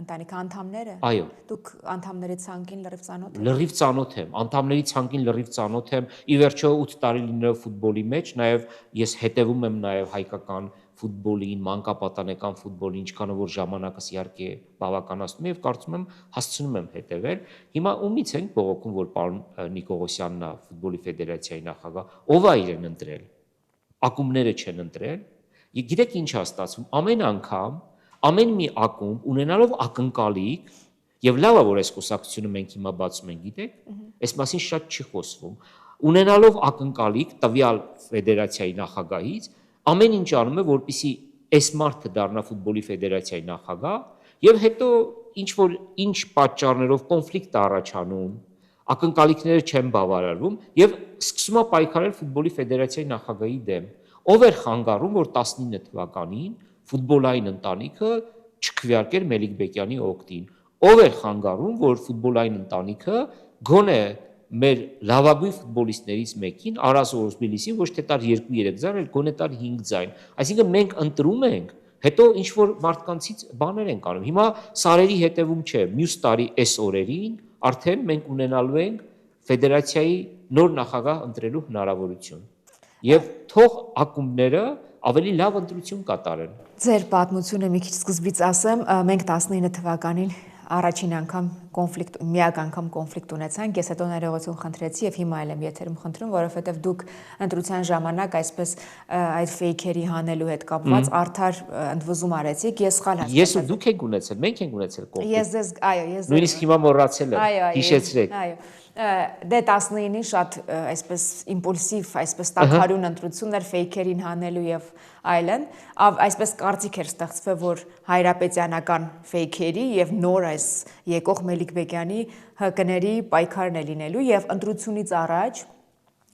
ընտանիքը անդամները։ Այո։ Դուք անդամների ցանկին լրիվ ծանոթ եք։ Լրիվ ծանոթ եմ, անդամների ցանկին լրիվ ծանոթ եմ։ Ի վերջո 8 տարի լինելով ֆուտբոլի մեջ, նաև ես հետևում եմ նաև հայկական ֆուտբոլին, մանկապատանեկան ֆուտբոլին, ինչքանով որ ժամանակս իհարկե բավականացնում եւ կարծում եմ հասցնում եմ հետևել։ Հիմա ումից ենք բողոքում, որ պարոն Նիկողոսյանն է ֆուտբոլի ֆեդերացիայի նախագահ, ով է իրեն ընտրել։ Ակումբները չեն ընտրել։ Գիտեք ինչ է ստացվում։ Ամեն անգամ, ամեն մի ակումբ ունենալով ակնկալիք, եւ լավ է որ այս խոսակցությունը մենք հիմա բացում ենք, գիտեք, այս մասին շատ չի խոսվում։ Ունենալով ակնկալիք տվյալ ֆեդերացիայի նախագահից, ամեն ինչ անում է, որպեսզի այս մարդը դառնա ֆուտբոլի ֆեդերացիայի նախագահ, եւ հետո ինչ պատճառներով կոնֆլիկտ է առաջանում, ակնկալիքները չեն բավարարվում եւ սկսում է պայքարել ֆուտբոլի ֆեդերացիայի նախագահի դեմ։ Ով էր խանգարում, որ 19 թվականին ֆուտբոլային ընտանիքը չքվեարկեր Մելիքբեկյանի օգտին։ Ով էր խանգարում, որ ֆուտբոլային ընտանիքը գոնե մեր լավագույն ֆուտբոլիստներից մեկին Արաս Օրսբիլիսին ոչ թե տար 2-3 ձայն, այլ գոնե տար 5 ձայն։ Այսինքն մենք ընտրում ենք, հետո ինչ որ մարդկանցից բաներ են անում։ Հիմա սարերի հետևում չէ, մյուս տարի այս օրերին արդեն մենք ունենալու ենք ֆեդերացիայի նոր նախագահ ընտրելու հնարավորություն։ Եվ թող ակումբները ավելի լավ ընտրություն կատարեն։ Ձեր պատմությունը մի քիչ սկզբից ասեմ, մենք 19 թվականին առաջին անգամ միակ անգամ կոնֆլիկտ ունեցանք, ես հետո ներողություն խնդրեցի եւ հիմա էլ եմ եթերում խնդրում, որովհետեւ դուք ընտրության ժամանակ այսպես այդ ֆեյքերի հանելու հետ կապված արդար ընդվզում արեցիք, ես սխալ հասկացա։ Ես ու դուք եք ունեցել, մենք ենք ունեցել կոնֆլիկտ։ Ես ձեզ, այո, ես նույնիսկ հիմա մոռացել եմ, հիշեցրեք։ Այո։ Դե 19-ին շատ այսպես իմպուլսիվ, այսպես տաքարյուն ընտրություն էր ֆեյքերին հանելու եւ այլն, այսպես կարծիք էր ստեղծվել, որ հայրապետյանական ֆեյքերի եւ նոր այս եկող Մելիքբեկյանի ՀԿ-ների պայքարն է լինելու եւ ընտրությունից առաջ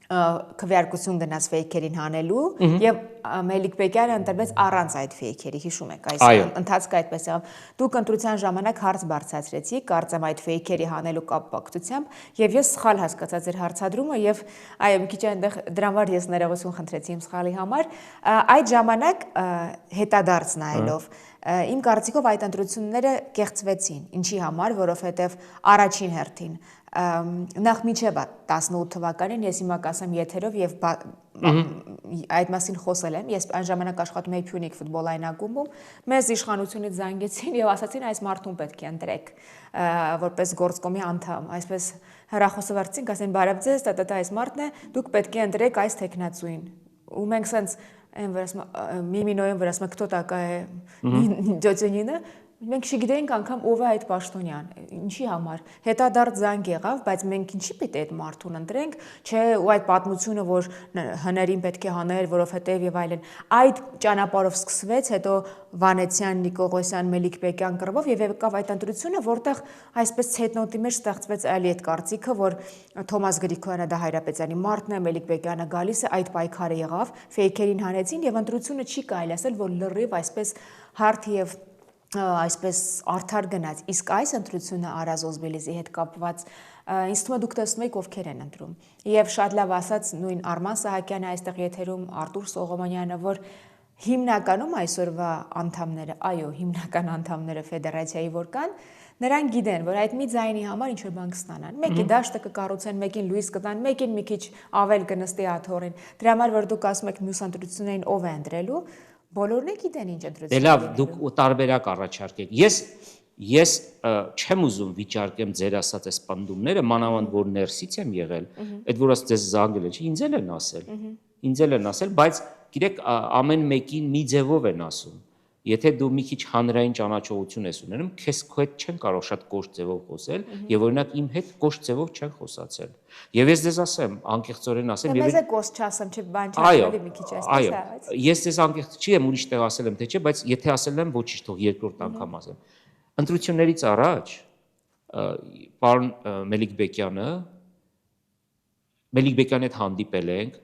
քվեարկություն գնաց ֆեյքերին հանելու եւ Մելիքբեկյանը ընտրվեց առանց այդ ֆեյքերի, հիշում եք, այս ընթացքը այդպես եղավ։ Դուք ընտրության ժամանակ հարց բարձրացրեցիք, կարծեմ այդ ֆեյքերի հանելու կապակցությամբ եւ ես սխալ հասկացա ձեր հարցադրումը եւ այո, մի քիչ այնտեղ դրա համար ես ներողություն խնդրեցի իմ սխալի համար։ Այդ ժամանակ հետադարձ նայելով իմ կարծիքով այդ ընտրությունները կեղծվեցին։ Ինչի համար, որովհետեւ առաջին հերթին նախ միջև 18 թվականին ես հիմա կասեմ եթերով եւ այդ մասին խոսել եմ, ես այն ժամանակ աշխատում էի Փյունիկ ֆուտբոլային ակումբում, մեզ իշխանությունից զանգեցին եւ ասացին այս մարդուն պետք է ընտրեք որպես գործկոմի անդամ, այսպես հեռախոսը վարձին, ասեն բարև ձեզ, այս մարդն է, դուք պետք է ընտրեք այս տեխնացուին։ Ու մենք սենց Миминоем вырос, кто такая Джоджинина? Մենք չգիտենք անգամ ով է այդ պաշտոնյան, ինչի համար։ Հետադարձ զանգ եղավ, բայց մենք ինչի պետք է այդ մարդուն ընտրենք, չէ, ու այդ պատմությունը, որ հներին պետք է հանել, որովհետև եւ այլն։ Այդ ճանապարհով սկսվեց, հետո Վանեցյան, Նիկողոսյան, Մելիքբեկյան կռվով եւ եկավ այդ ընտրությունը, որտեղ այսպես ցետնոտի մեջ ստեղծվեց այլի այդ կարծիքը, որ Թոմաս Գրիգորյանը դա Հայրապետյանի մարդն է, Մելիքբեկյանը գալիս է, այդ պայքարը եղավ, ֆեյքերին հանեցին եւ ընտրությունը չի կարելի ասել, որ լրիվ այսպես հարթ եւ այսպես արդար գնաց, իսկ այս ընտրությունը Արա Զոզբելիզի հետ կապված ինձ թվում է դուք տեսնում եք ովքեր են ընտրում եւ շատ լավ ասաց նույն Արման Սահակյանը այստեղ եթերում Արտուր Սողոմոնյանը, որ հիմնականում այսօրվա անդամները, այո, հիմնական անդամները ֆեդերացիայի որ կան, նրանք գիտեն, որ այդ մի ձայնի համար ինչ որ բան կստանան։ Մեկի դաշտը կկառուցեն, մեկին լույս կտան, մեկին մի քիչ ավել կնստի աթոռին։ Դրա համար որ դուք ասում եք մյուս ընտրություններին ով է ընտրելու, բոլորն է գիտեն ինչ ընտրություն։ Դե լավ, դուք տարբերակ առաջարկեք։ Ես չեմ ուզում վիճարկեմ ձեր ասած այս պնդումները, մանավանդ որ ներսից եմ եղել, այդ որ ասած ձեզ զանգել են, ինձ էլ են ասել։ Ինձ էլ են ասել, բայց գիտեք, ամեն մեկին մի ձևով են ասում։ Եթե դու մի քիչ հանրային ճանաչողություն ես ունենում, քեզ քո հետ չեն կարող շատ կոշտ ձևով խոսել, եւ օրինակ իմ հետ կոշտ ձևով չեն խոսացել։ Եվ ես ձեզ ասեմ, անկեղծորեն ասեմ, եւ ես կոստ չասեմ, չէ, բան չասել մի քիչ այսպես է, բայց ես ձեզ անկեղծ չի եմ ուրիշ տեղ ասել եմ թե չէ, բայց եթե ասել եմ, ոչինչ, թող երկրորդ անգամ ասեմ։ Ընտրություններից առաջ պարոն Մելիքբեկյանի հետ հանդիպել ենք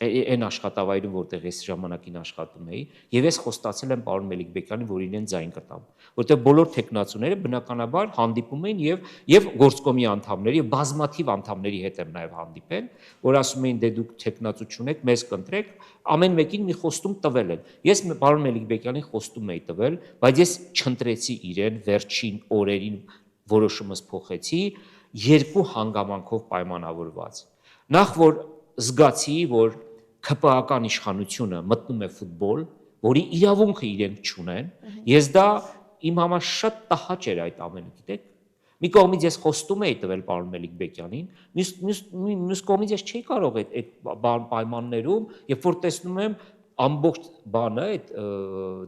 այն աշխատավայրում, որտեղ ես ժամանակին աշխատում էի, եւ ես խոստացել եմ պարոն Մելիքբեկյանին, որ իրեն ձայն կտամ, որտեղ բոլոր տեխնացուները բնականաբար հանդիպում էին եւ գործկոմի անդամների եւ բազմաթիվ անդամների հետ եմ նաեւ հանդիպել, որ ասում էին դե դուք տեխնացու չունեք, մեզ կընտրեք, ամեն մեկին մի խոստում տվել են։ Ես պարոն Մելիքբեկյանին խոստում էի տվել, բայց ես չընտրեցի իրեն վերջին օրերին որոշումս փոխեցի երկու հանգամանքով պայմանավորված։ Նախ որ զգացի, որ ԿՊԱ-ական իշխանությունը մտնում է ֆուտբոլ, որի իրավունքը իրենք չունեն, ես դա իմ համար շատ տհաճ էր այդ ամենը, գիտեք։ Մի կողմից ես խոստում էի տվել պարոն Մելիքբեկյանին, մյուս կողմից ես չէի կարող այդ պայմաններում, երբ որ տեսնում եմ ամբողջ բանը այդ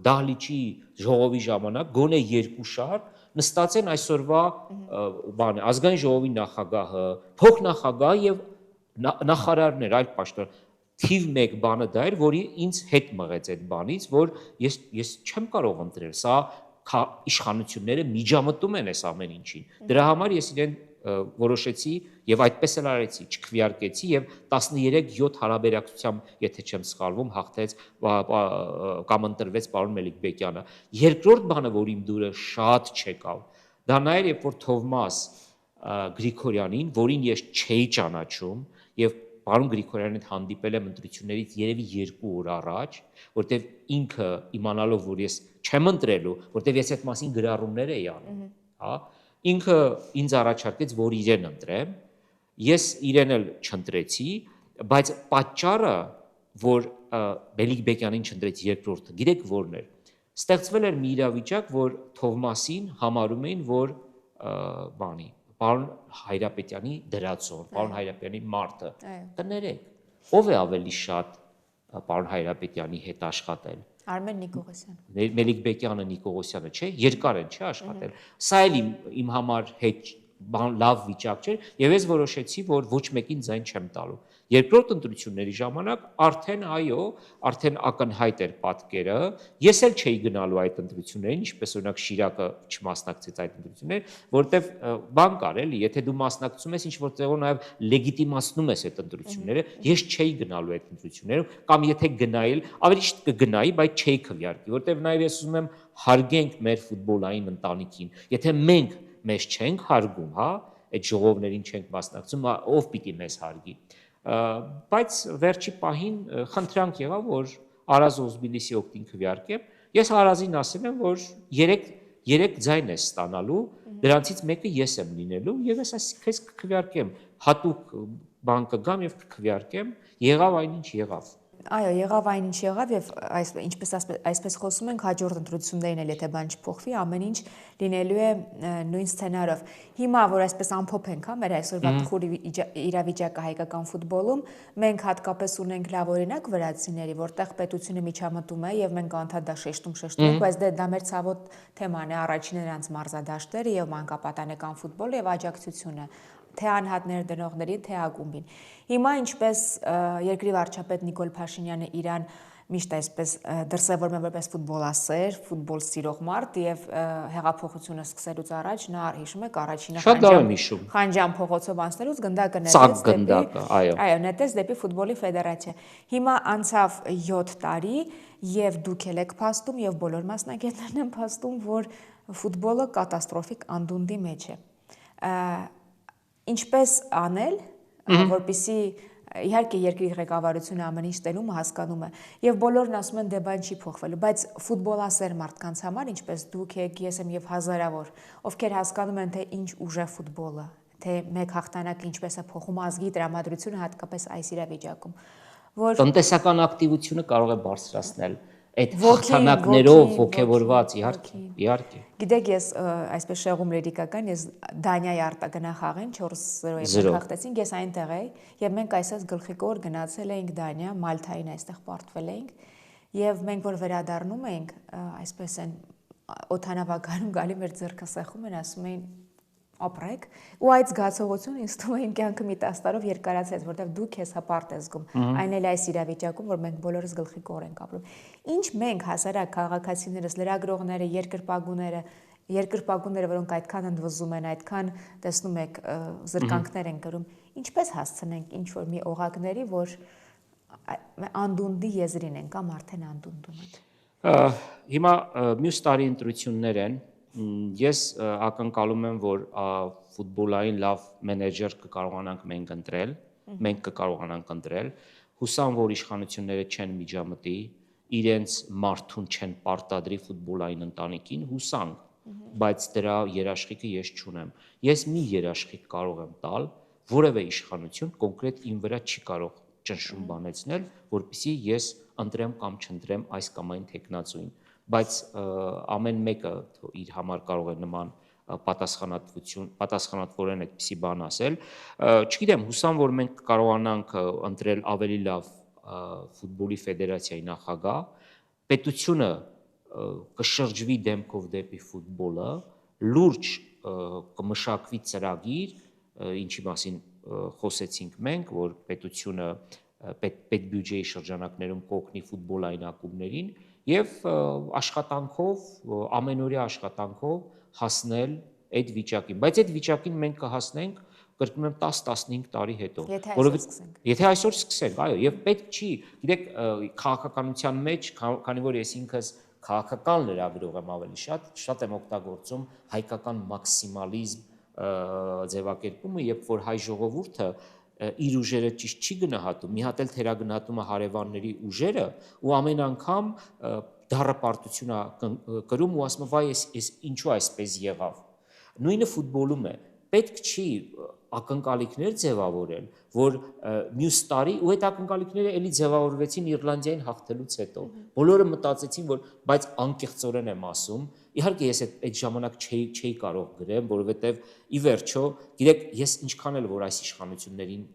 դահլիճի ժողովի ժամանակ գոնե երկու շարք նստած են այսօրվա բանը ազգային ժողովի նախագահը, փոխնախագահը եւ նախարարներ, այլ պաշտոն թիվ 1 բանը դա էր, որի ինձ հետ մղեց այդ բանից, որ ես չեմ կարող ընտրել, սա իշխանությունները միջամտում են այս ամեն ինչին։ Դրա համար ես իրեն որոշեցի եւ այդպես էլ արեցի, չքվեարկեցի եւ 13-7 հարաբերակցությամբ, եթե չեմ սխալվում, հաղթեց կամ ընտրվեց պարոն Մելիքբեկյանը։ Երկրորդ բանը, որ իմ դուրը շատ չեկավ, դա նա էր, երբ որ Թովմաս Գրիգորյանին, որին ես չէի ճանաչում եւ պարոն Գրիգորյանի հետ հանդիպել եմ ընտրություններից երևի 2 օր առաջ, որտեվ ինքը իմանալով, որ ես չեմ ընտրելու, որտեվ ես այդ մասին գրառումներ էի անում, հա, ինքը ինձ առաջարկեց, որ իրեն ընտրեմ, ես իրեն էլ չընտրեցի, բայց պատճառը, որ Մելիքբեկյանին չընտրեց երկրորդը, գիտեք որն էր։ Ստեղծվել էր մի իրավիճակ, որ Թովմասին համարում էին, որ բանի պարոն Հայրապետյանի դրածոն, պարոն Հայրապետյանի մարդը, կներեք, ով է ավելի շատ պարոն Հայրապետյանի հետ աշխատել։ Արմեն Նիկողոսյանը։ Մելիքբեկյանը, Նիկողոսյանը, չէ, երկար են, չէ, աշխատել։ Սա էլ իմ համար հետ լավ վիճակ չէր, եւ ես որոշեցի, որ ոչ մեկին ձայն չեմ տալու։ Երկրորդ ընտրությունների ժամանակ արդեն այո, արդեն ակնհայտ էր պատկերը։ Ես էլ չէի գնալու այդ ընտրություններին, ինչպես օրինակ Շիրակը չմասնակցեց այդ ընտրություններին, որտեվ բան կար էլի, եթե դու մասնակցում ես, ինչ որ տեղով նաև լեգիտիմացնում ես այդ ընտրությունները, ես չէի գնալու այդ ընտրություններում, կամ եթե գնայել, ավելի ճիշտ կգնայի, բայց չէի քվեարկի, որտեվ նաև ես ուզում եմ հարգենք մեր ֆուտբոլային ընտանիքին։ Եթե մենք մեզ չենք հարգում, հա, այդ ժողովներին չենք մասնակցում, ով պիտի մեզ հարգի։ Բայց վերջի պահին խնդրանք եղավ, որ Արա Զոզբելիզի օգտին քվեարկեմ։ Ես Արազին ասել եմ, որ 3 ձայն ես ստանալու, դրանցից մեկը ես եմ լինելու, եւ ես քեզ կքվեարկեմ, հատուկ բան կգամ եւ կքվեարկեմ, եղավ այնինչ եղավ։ Այո, եղավ այն ինչ եղավ եւ ինչպես խոսում ենք հաջորդ ընտրություններին էլ եթե բան չփոխվի, ամեն ինչ լինելու է նույն սցենարով։ Հիմա որ այսպես ամփոփ ենք, հա, մեր այսօրվա տխուր իրավիճակը հայկական ֆուտբոլում, մենք հատկապես ունենք լավ օրինակ վրացիների, որտեղ պետությունը միջամտում է եւ մենք անդադար շեշտում ենք, բայց դա մեր ցավոտ թեման է, առաջին նրանց մարզադաշտերը եւ մանկապատանեկան ֆուտբոլը եւ աջակցությունը թե անհատներ դնողների, թե ակումբին։ Հիմա ինչպես երկրի վարչապետ Նիկոլ Փաշինյանը իրան միշտ այսպես դրսևորում է որպես ֆուտբոլասեր, ֆուտբոլ սիրող մարդ եւ հեղափոխությունը սկսելուց առաջ նա հիշում եք առաջինը Խանջան փողոցով անցնելուց գնդակը նետեց դեպի ֆուտբոլի ֆեդերացիա։ Հիմա անցավ 7 տարի եւ դուք եք փաստում եւ բոլոր մասնագետներն են փաստում, որ ֆուտբոլը կատաստրոֆիկ անդունդի մեջ է։ Ինչպես անել, որպեսզի իհարկե երկրի ղեկավարությունը ամեն ինչ տենում հասկանում է եւ բոլորն ասում են դե բան չի փոխվելու, բայց ֆուտբոլասեր մարդկանց համար, ինչպես դուք եք, ես եմ եւ հազարավոր, ովքեր հասկանում են թե ինչ ուժ է ֆուտբոլը, թե մեկ հաղթանակը ինչպես է փոխում ազգի տրամադրությունը հատկապես այս իրավիճակում, որ տնտեսական ակտիվությունը կարող է բարձրացնել այդ հաղթանակներով ոգևորված իհարկե։ Գիտեք, ես այսպես շեղում լիրիկական, ես Դանիայի արտագնա խաղին 4-0 հաղթեցինք, ես այնտեղ էի եւ մենք այսպես գլխիկոր գնացել էինք Դանիա, Մալթային այստեղ պարտվել էինք եւ մենք որ վերադառնում էինք, այսպես են օթանավականում գալի մեր ձեռքը սեղում են, ասում էին ապրեք ու այդ զգացողությունը ինձ թվում է իմ կյանքը մի 10 տարով երկարացած, որտեղ դու քեզ հպարտ ես զգում, այն էլ այս իրավիճակում, որ մենք բոլորս գլխիկոր ենք ապրում։ Ինչ մենք հասարակ քաղաքացիներս, լրագրողները, երկրպագուները, որոնք այդքան ընդվզում են, այդքան տեսնում եք զրկանքներ են կրում, ինչպես հասցնենք ինչ որ մի օղակների, որ անդունդի եզրին են կամ արդեն անդունդում են։ Հիմա մյուս տարի ընտրություններ են, ես ակնկալում եմ, որ ֆուտբոլային լավ մենեջեր կկարողանանք մենք կկարողանանք ընտրել, հուսամ, որ իշխանությունները չեն միջամտի, իրենց մարդուն չեն պարտադրի ֆուտբոլային ընտանիքին, հուսանք, բայց դրա երաշխիքը ես չունեմ։ Ես մի երաշխիք կարող եմ տալ, որևէ իշխանություն կոնկրետ իմ վրա չի կարող ճնշում բանեցնել, որպեսզի ես ընտրեմ կամ չընտրեմ այս կամ այն տեխնացուին, բայց ամեն մեկը իր համար կարող է նման պատասխանատվորեն այդպիսի բան ասել, չգիտեմ, հուսամ, որ մենք կարողանանք ընտրել ավելի լավ ֆուտբոլի ֆեդերացիայի նախագահ, պետությունը կշրջվի դեմքով դեպի ֆուտբոլը, լուրջ կմշակվի ծրագիր, ինչի մասին խոսեցինք մենք, որ պետությունը պետբյուջեի շրջանակներում կօգնի ֆուտբոլային ակումբներին եւ աշխատանքով, ամենօրյա աշխատանքով հասնել այդ վիճակին, բայց այդ վիճակին մենք կհասնենք, կրկնում եմ 10-15 տարի հետո, եթե այսօր սկսենք, այո, եւ պետք չի, գիտեք, քաղաքականության մեջ, քանի որ ես ինքս քաղաքական լրագրող եմ ավելի շատ եմ օգտագործում հայկական մաքսիմալիզմ ձևակերպումը, երբ որ հայ ժողովուրդը իր ուժերը ճիշտ չի գնահատում, մի հատ էլ թերագնահատում է հարևանների ուժերը ու ամեն անգամ դառապարտություն է կրում ու ասում է վայ ես ինչու այսպես եղավ։ Նույնը ֆուտբոլում է, պետք չի ակնկալիքներ ձևավորել, որ մյուս տարի ու այդ ակնկալիքները էլի ձևավորվեցին Իռլանդիային հաղթելուց հետո։ Բոլորը մտածեցին, որ բայց անկեղծորեն եմ ասում, իհարկե ես այդ ժամանակ չէի կարող գրեմ, որովհետև ի վերջո, գիտեք, ես ինչքան էլ որ այս իշխանություններին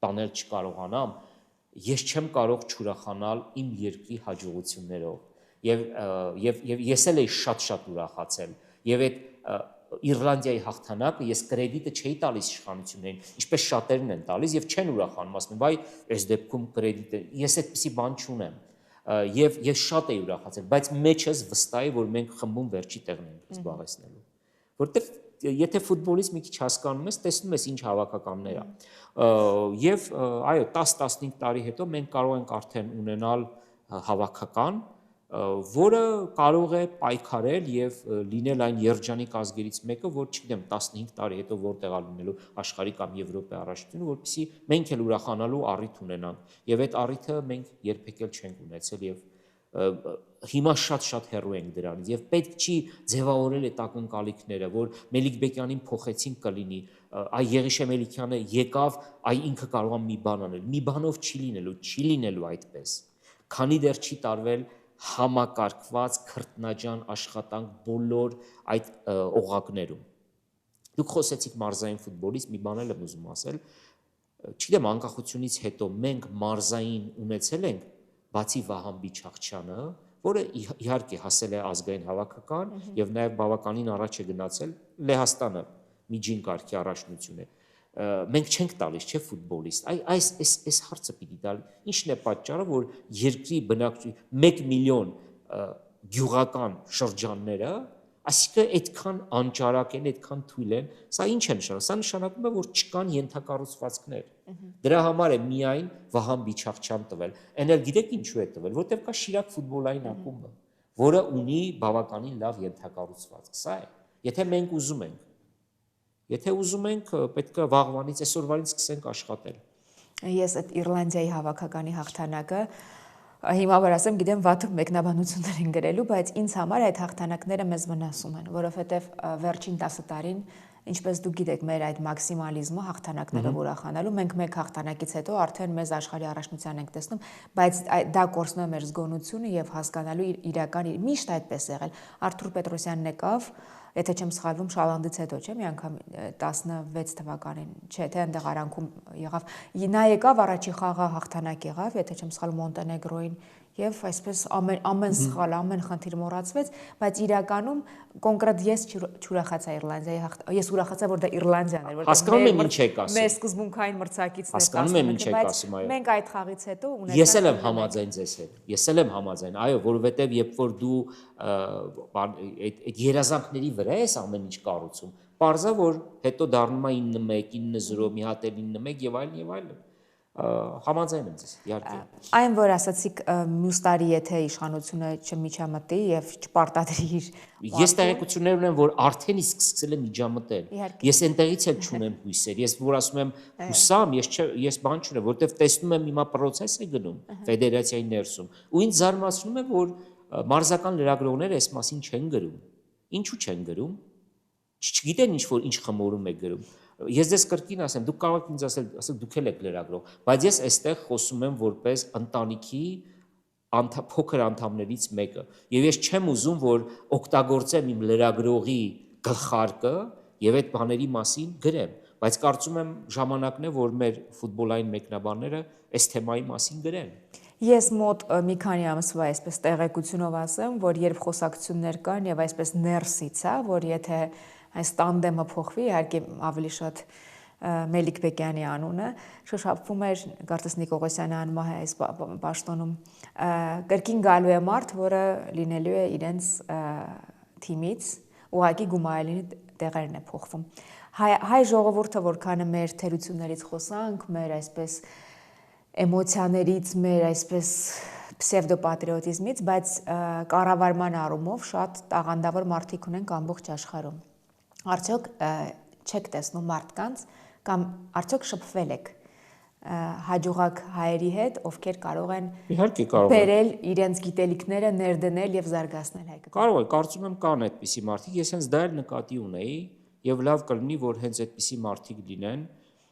տանել չկարողանամ, ես չեմ կարող չուրախանալ իմ երկրի հաջողություններով։ Եվ ես էլ էի շատ ուրախացել։ Եվ այդ Իռլանդիայի հաղթանակը ես կրեդիտը չէի տալիս իշխանություններին, ինչպես շատերն են տալիս եւ չեն ուրախանում, ասում են, վայ, այս դեպքում կրեդիտը, ես այդպեսի բան չունեմ։ Եվ ես շատ էի ուրախացել, բայց մեջս վստահ է, որ մենք խմբում վերջի տեղն ենք զբաղեցնելու։ Որտեվ եթե ֆուտբոլից մի քիչ հասկանում ես, տեսնում ես ինչ հավաքականներ է։ Եվ այո, 10-15 տարի հետո մենք կարող ենք արդեն ունենալ հավաքական, որը կարող է պայքարել եւ լինել այն երջանիկ ազգերից մեկը, որ չգիտեմ 15 տարի հետո որտեղ է լինելու աշխարհի կամ Եվրոպայի առաջնությունը, որպեսզի մենք էլ ուրախանալու առիթ ունենանք։ Եվ այդ առիթը մենք երբեք էլ չենք ունեցել եւ Հիմա շատ հեռու ենք դրանից եւ պետք չի ձևավորել այդ ակնկալիքները, որ Մելիք Բեկյանին փոխեցին կլինի, այ Եղիշե Մելիքյանը եկավ, այ ինքը կարող է մի բան անել։ Մի բանով չի լինելու այդպես։ Քանի դեռ չի տարվել համակարգված քրտնաջան աշխատանք բոլոր այդ օղակներում։ Դուք խոսեցիք մարզային ֆուտբոլից, մի բան եմ ուզում ասել, չգիտեմ, անկախությունից հետո մենք մարզային ունեցել ենք, բացի Վահան Բիչախչյանը, որը իհարկե հասել է ազգային հավաքական եւ նաեւ բավականին առաջ է գնացել Լեհաստանը միջին կարգի առաջնություն է։ Մենք չենք տալիս, չէ՞ ֆուտբոլիստ։ Այս հարցը պիտի տալ։ Ինչն է պատճառը, որ երկրի բնակչության 1 միլիոն գյուղական շրջանները, այսինքն այդքան անճարակ են, այդքան թույլ են, սա ինչ է նշանակում։ Սա նշանակում է, որ չկան ենթակառուցվածքներ։ Դրա համար է միայն Վահան Բիչախչյան տվել։ Էնել գիտեք ինչու է տվել, որտեղ կա Շիրակ ֆուտբոլային ակումբը, որը ունի բավականին լավ ենթակառուցվածք։ Սա է։ Եթե ուզում ենք, պետք է վաղվանից, այսօրվանից սկսենք աշխատել։ Ես այդ Իռլանդիայի հավաքականի հաղթանակը հիմա որ ասեմ, գիտեմ վատը մեկնաբանություններ են գրելու, բայց ինձ համար այդ հաղթանակները մեզ վնասում են, որովհետև վերջին 10 տարին, ինչպես դուք գիտեք, մեր այդ մաքսիմալիզմը հաղթանակները ուրախանալու, մենք մեկ հաղթանակից հետո արդեն մեզ աշխարհի առաջնության ենք տեսնում, բայց դա կորցնում է մեր զգոնությունը եւ հասկանալու իրական միշտ այդպես եղել։ Արթուր Պետրոսյանն եկավ, եթե չեմ սխալվում, Շալանդից հետո, չէ՞, մի անգամ 16 թվականին, չէ, թե այնտեղ արանքում եղավ։ Նա եկավ, առաջի խաղը հաղթանակ եղավ, եթե չեմ սխալվում Մոնտենեգրոին, եւ այսպես ամեն սխալ, ամեն խնդիր մոռացվեց, բայց իրականում կոնկրետ ես չուրախացա Իռլանդիայի ես ուրախացա, որ դա Իռլանդիան էր, որտեղ ինչ եք ասում։ Մեր սկզբունքային մրցակիցն է, հասկանում եմ ինչ եք ասում, այո։ Մենք այդ խաղից հետո ունեցանք։ Ես էլ եմ համաձայն ձեզ հետ։ Ես էլ եմ համաձայն, այո, որովհետեւ երբ որ դու այդ երազանքների վրա ես ամեն ինչ կառուցում, պարզա որ հետո դառնում է 9-1, 9-0, մի հատ էլ 9-1 եւ այլն եւ այլն։ Համաձայն եմ ձեզ, իհարկե։ Այն որ ասացիք մյուս տարի եթե իշխանությունը չմիջամտի եւ չպարտադրի իր Ես տեղեկություններ ունեմ, որ արդեն իսկ սկսել է միջամտել։ Ես այնտեղից էլ չունեմ հույսեր։ Ես որ ասում եմ հուսամ, ես բան չունեմ, որովհետեւ տեսնում եմ հիմա process է գնում ֆեդերացիայի ներսում։ Ու ինձ զարմացնում է, որ մարզական լրագրողները այս մասին չեն գրում։ Ինչու չեն գրում։ Չգիտեն ինչ խմորում է գրում։ Ես դες կրկին ասեմ, դուք կարող եք ինձ ասել դուք եք լրագրող, բայց ես այստեղ խոսում եմ որպես ընտանիքի փոքր անդամներից մեկը։ Եվ ես չեմ ուզում, որ օգտագործեմ իմ լրագրողի գլխարկը եւ այդ բաների մասին գրեմ, բայց կարծում եմ ժամանակն է, որ մեր ֆուտբոլային մեկնաբանները այս թեմայի մասին գրեն։ Ես մոտ մի քանի ամսվա այսպես տեղեկությունով ասեմ, որ երբ խոսակցություններ կան եւ այսպես ներսից, որ եթե այս տանդեմը փոխվի, իհարկե ավելի շատ Մելիք Բեկյանի անունը շոշափվում էր, կարծես Նիկողոսյանի անունը այս պաշտոնում, կրկին գալու է մարդ, որը լինելու է իրենց թիմից, ուղղակի Գումայելինի տեղերն է փոխվում։ Հայ ժողովուրդը որքան մեր թերություններից խոսանք, մեր այսպես էմոցիաներից, մեր այսպես պսևդոպատրիոտիզմից, բայց կառավարման առումով շատ տաղանդավոր մարդիկ ունենք ամբողջ աշխարհում։ Արդյոք չեք տեսնում մարդկանց կամ արդյոք շփվել եք հաջողակ հայերի հետ, ովքեր կարող են բերել իրենց գիտելիքները ներդնել եւ զարգացնել հայկական։ Կարող է, կարծում եմ կան այդպիսի մարդիկ, ես հենց դա էլ նկատի ունեի եւ լավ կլինի, որ հենց այդպիսի մարդիկ լինեն,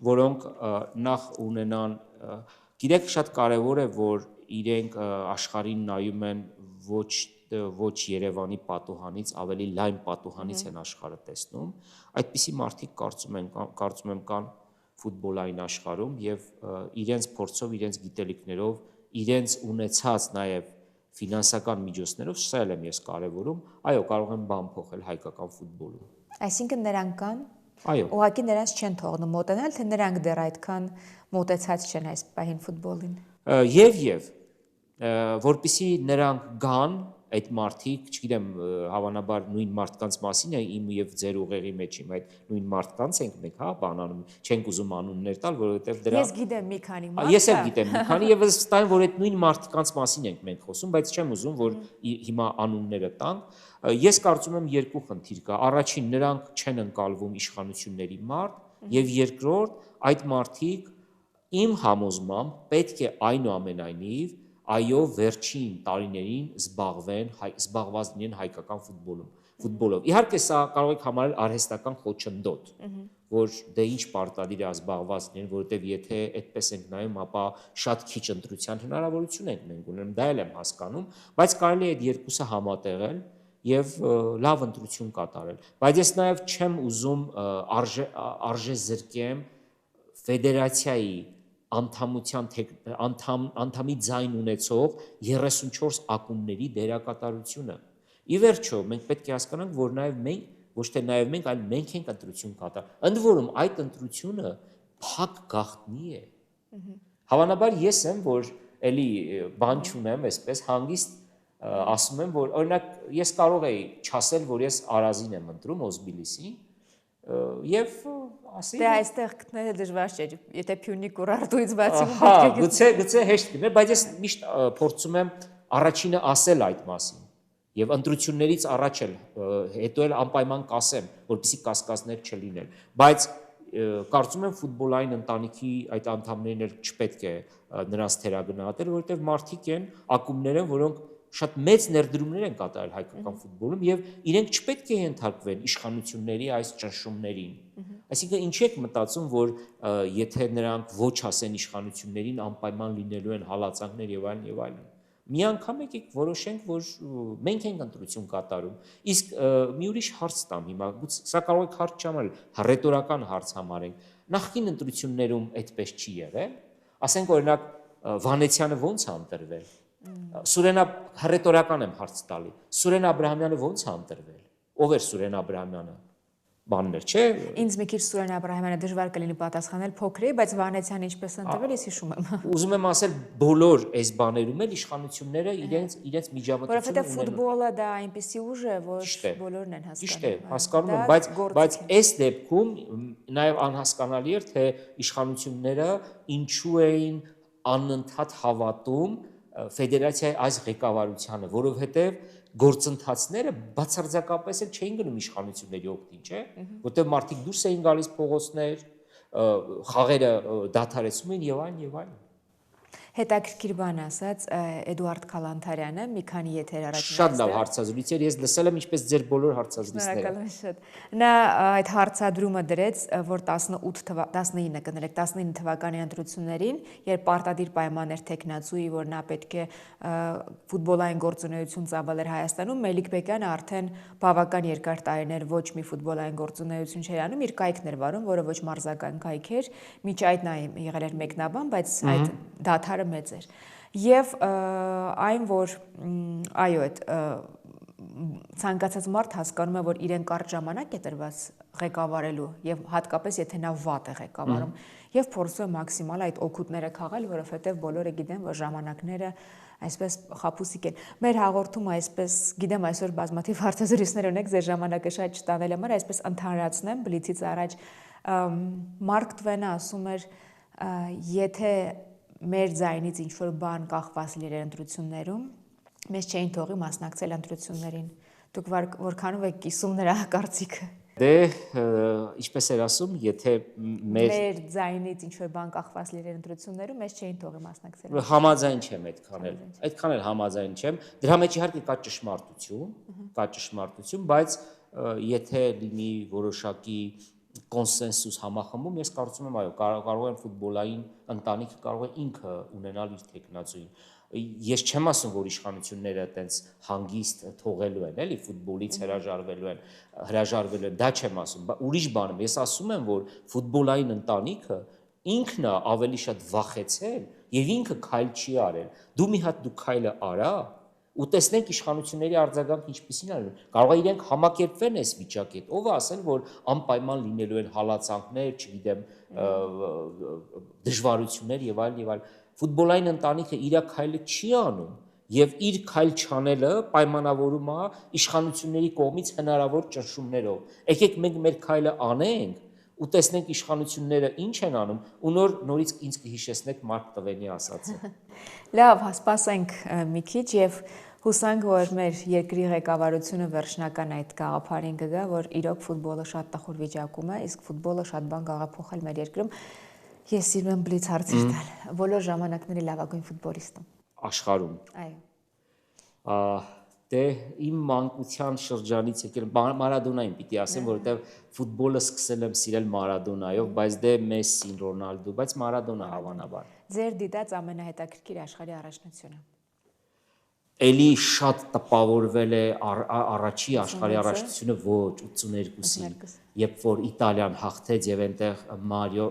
որոնք նախ ունենան, գիտեք, շատ կարեւոր է, որ իրենք աշխարհին նայում են ոչ Երևանի պատուհանից, ավելի լայն պատուհանից են աշխարհը տեսնում։ Այդպիսի մարդիկ կարծում եմ կան ֆուտբոլային աշխարհում եւ իրենց փորձով, իրենց գիտելիքներով, իրենց ունեցած նաեւ ֆինանսական միջոցներով, սա էլ եմ ես կարևորում, այո, կարող են բան փոխել հայկական ֆուտբոլում։ Այսինքն նրանք կան։ Այո։ Ուղղակի նրանց չեն թողնում մոտենալ, թե նրանք դեռ այդքան մոտեցած չեն այս պահին ֆուտբոլին։ Եվ որպեսզի նրանք գան այդ մարդիկ, չգիտեմ, հավանաբար նույն մարդկանց մասին է իմ եւ ձեր ուղեղի մեջ իմ այդ նույն մարդկանց ենք մենք, հա, բանանում, չենք ուզում անուններ տալ, որովհետեւ դրա Ես գիտեմ մի քանի մարդ։ Ես էլ գիտեմ մի քանի եւ վստահ եմ, որ այդ նույն մարդկանց մասին ենք մենք խոսում, բայց չեմ ուզում, որ հիմա անունները տանք։ Ես կարծում եմ երկու խնդիր կա։ Առաջին, նրանք չեն ընկալվում իշխանությունների մարդ, եւ երկրորդ, այդ մարդիկ իմ համոզմամբ պետք է այնուամենայնիվ այո, վերջին տարիներին զբաղված լինեն հայկական ֆուտբոլով։ Իհարկե սա կարող եք համարել արհեստական խոչընդոտ, որ դե ինչ պարտադիր է զբաղված լինեն, որովհետև եթե այդպես ենք նայում, ապա շատ քիչ ընտրության հնարավորություն ենք մենք ունենում, դա էլ եմ հասկանում, բայց կարելի է այդ երկուսը համատեղել եւ լավ ընտրություն կատարել։ Բայց ես նաեւ չեմ ուզում արժե զրկեմ ֆեդերացիայի անդամի ձայն ունեցող 34 ակումբների դերակատարությունը։ Ի վերջո, մենք պետք է հասկանանք, որ նաև մենք, ոչ թե նաև մենք, այլ մենք ենք ընտրություն կատարում։ Ընդ որում այդ ընտրությունը փակ գաղտնի է։ Հավանաբար ես եմ, որ էլի բան չունեմ, այսպես հանգիստ ասում եմ, որ օրինակ ես կարող էի չասել, որ ես Արազին եմ ընտրում, Օզբիլիսին, եւ ասի Դե այստեղ գտնելը դժվար չէ, եթե Փյունիկ Ուրարտուից բացի Հա, գուցե հեշտ կներ, բայց ես միշտ փորձում եմ առաջինը ասել այդ մասին եւ ընտրություններից առաջ էլ հետո էլ անպայման կասեմ, որպեսզի կասկածներ չլինեն, բայց կարծում եմ ֆուտբոլային ընտանիքի այդ անդամներին էլ չպետք է նրանց թերագնահատել, որովհետեւ մարդիկ են, ակումբներ են, որոնք շատ մեծ ներդրումներ են կատարել հայկական ֆուտբոլում եւ իրենք չպետք է ենթարկվեն իշխանությունների այս ճնշումներին։ Այսինքն ինչի եք մտածում, որ եթե նրանք ոչ ասեն իշխանություններին, անպայման լինելու են հալածանքներ եւ այլն եւ այլն։ Մի անգամ եկեք որոշենք, որ մենք ենք ընտրություն կատարում։ Իսկ մի ուրիշ հարց տամ հիմա, սա կարող է հարց չամարել, ռետորական հարց համարենք։ Նախկին ընտրություններում այդպես չի եղել։ Ասենք օրինակ Վանեցյանը ո՞նց է ընտրվել։ Ռետորական եմ հարց տալի։ Սուրեն Աբրահամյանը ո՞նց է ընտրվել։ Ով էր Սուրեն Աբրահամյանը։ Բաններ, չէ։ Ինձ մի քիչ Սուրեն Աբրահամյանը դժվար կլինի պատասխանել, փոքր է, բայց Վանեցյանը ինչպես ընտրվել, ես հիշում եմ։ Ուզում եմ ասել, բոլոր այս բաներում էլ իշխանությունները իրենց միջամտությունը Որովհետև ֆուտբոլը դա այնպեսի ուժ է, որ բոլորն են հասկանում։ Ճիշտ է, հասկանում։ հասկանում եմ, բայց այս դեպքում նաև անհասկանալի էր, թե իշխանությունները ինչու էին անընդհատ հավատում ֆեդերացիայի այս ղեկավարությանը, որովհետև գործընթացները բացարձակապես էլ չէին գնում իշխանությունների օգտին, չէ՞, որտեղ մարդիկ դուրս էին գալիս փողոցներ, խաղերը դադարեցում էին եւ այլն եւ այլն։ Հետաքրքիր բան ասաց Էդուարդ Քալանթարյանը մի քանի եթեր առաջ։ Շատ լավ հարցազրույց էր, ես լսել եմ ինչպես ձեր բոլոր հարցազրույցները։ Շնորհակալ եմ շատ։ Նա այդ հարցադրումը դրեց, որ 19 թվականի ընտրություններին, երբ պարտադիր պայման էր տեխնացուի, որ նա պետք է ֆուտբոլային գործունեություն ծավալեր Հայաստանում, Մելիք Բեկյանը արդեն բավական երկար տարիներ ոչ մի ֆուտբոլային գործունեություն չէր անում, իր կայքն էր վարում, որը ոչ մարզական կայք էր, միջ այդ նա եղել էր մեկնաբան, բայց այդ դադարը մեծ էր։ Եվ այն, որ այո, այդ ցանկացած մարդ հասկանում է, որ իրեն կարճ ժամանակ է տրված ղեկավարելու եւ հատկապես եթե նա վատ է ղեկավարում եւ փորձում է մաքսիմալ այդ օգուտները քաղել, որովհետեւ բոլորը գիտեն, որ ժամանակները այսպես խապուսիկ են։ Մեր հաղորդումը այսպես, գիտեմ այսօր բազմաթիվ հարցազրույցներ ունեք, ձեր ժամանակը շատ չտանել համար, այսպես ընդհանրացնեմ բլիցից առաջ Մարկ Տվենը ասում էր, եթե մեր ձայնից ինչ-որ բան կախված լիներ ընտրություններում, մեզ չէին թողի մասնակցել ընտրություններին։ Դուք որքանով եք կիսում նրա կարծիքը։ Դե, ինչպես էր ասում, եթե մեր ձայնից ինչ-որ բան կախված լիներ ընտրություններում, մեզ չէին թողի մասնակցել։ Համաձայն չեմ այդքան էլ համաձայն չեմ։ Դրա մեջ իհարկե կա ճշմարտություն, բայց եթե լինի որոշակի կոնսենսուս համախմբում, ես կարծում եմ, այո, կարող են ֆուտբոլային ընտանիքը կարող է ինքը ունենալ իր տեխնացուին։ Ես չեմ ասում, որ իշխանությունները այտենց հանգիստ թողելու են, էլի ֆուտբոլից հրաժարվելու են, դա չեմ ասում, ուրիշ բան եմ, ես ասում եմ, որ ֆուտբոլային ընտանիքը ինքն է ավելի շատ վախեցել եւ ինքը քայլ չի արել։ Դու մի հատ քայլը արա, ու տեսնենք իշխանությունների արձագանքը ինչպիսին է։ Կարող է իրենք համակերպվեն այս վիճակի հետ, ով է ասել, որ անպայման լինելու են հալածանքներ, չգիտեմ, դժվարություններ եւ այլն եւ այլն։ Ֆուտբոլային ընտանիքը իր քայլը չի անում եւ իր քայլ չանելը պայմանավորում է իշխանությունների կողմից հնարավոր ճնշումներով։ Եկեք մենք մեր քայլը անենք ու տեսնենք իշխանությունները ինչ են անում, ու նորից ինձ կհիշեցնեք Մարկ Տվենի ասածը։ Լավ, սպասենք մի քիչ եւ հուսանք, որ մեր երկրի ղեկավարությունը վերջնական այդ գաղափարին կգա, որ իրոք ֆուտբոլը շատ տխուր վիճակում է, իսկ ֆուտբոլը շատ բան կաղափոխել մեր երկրում։ Ես սիրում եմ բլից հարցեր տալ։ Բոլոր ժամանակների լավագույն ֆուտբոլիստը։ աշխարհում։ Այո։ Դե իմ մանկության շրջանից եկել Մարադոնային պիտի ասեմ, որովհետև ֆուտբոլը սկսել եմ սիրել Մարադոնայով, բայց դե Մեսսին, Ռոնալդո, բայց Մարադոնա հավանաբար։ Ձեր դիտած ամենահետաքրքիր աշխարհի առաջնությունը։ Էլի շատ տպավորվել է առաջի աշխարհի առաջնությունը ոչ 82-ին, երբ որ Իտալիան հաղթեց եւ այնտեղ Մարիո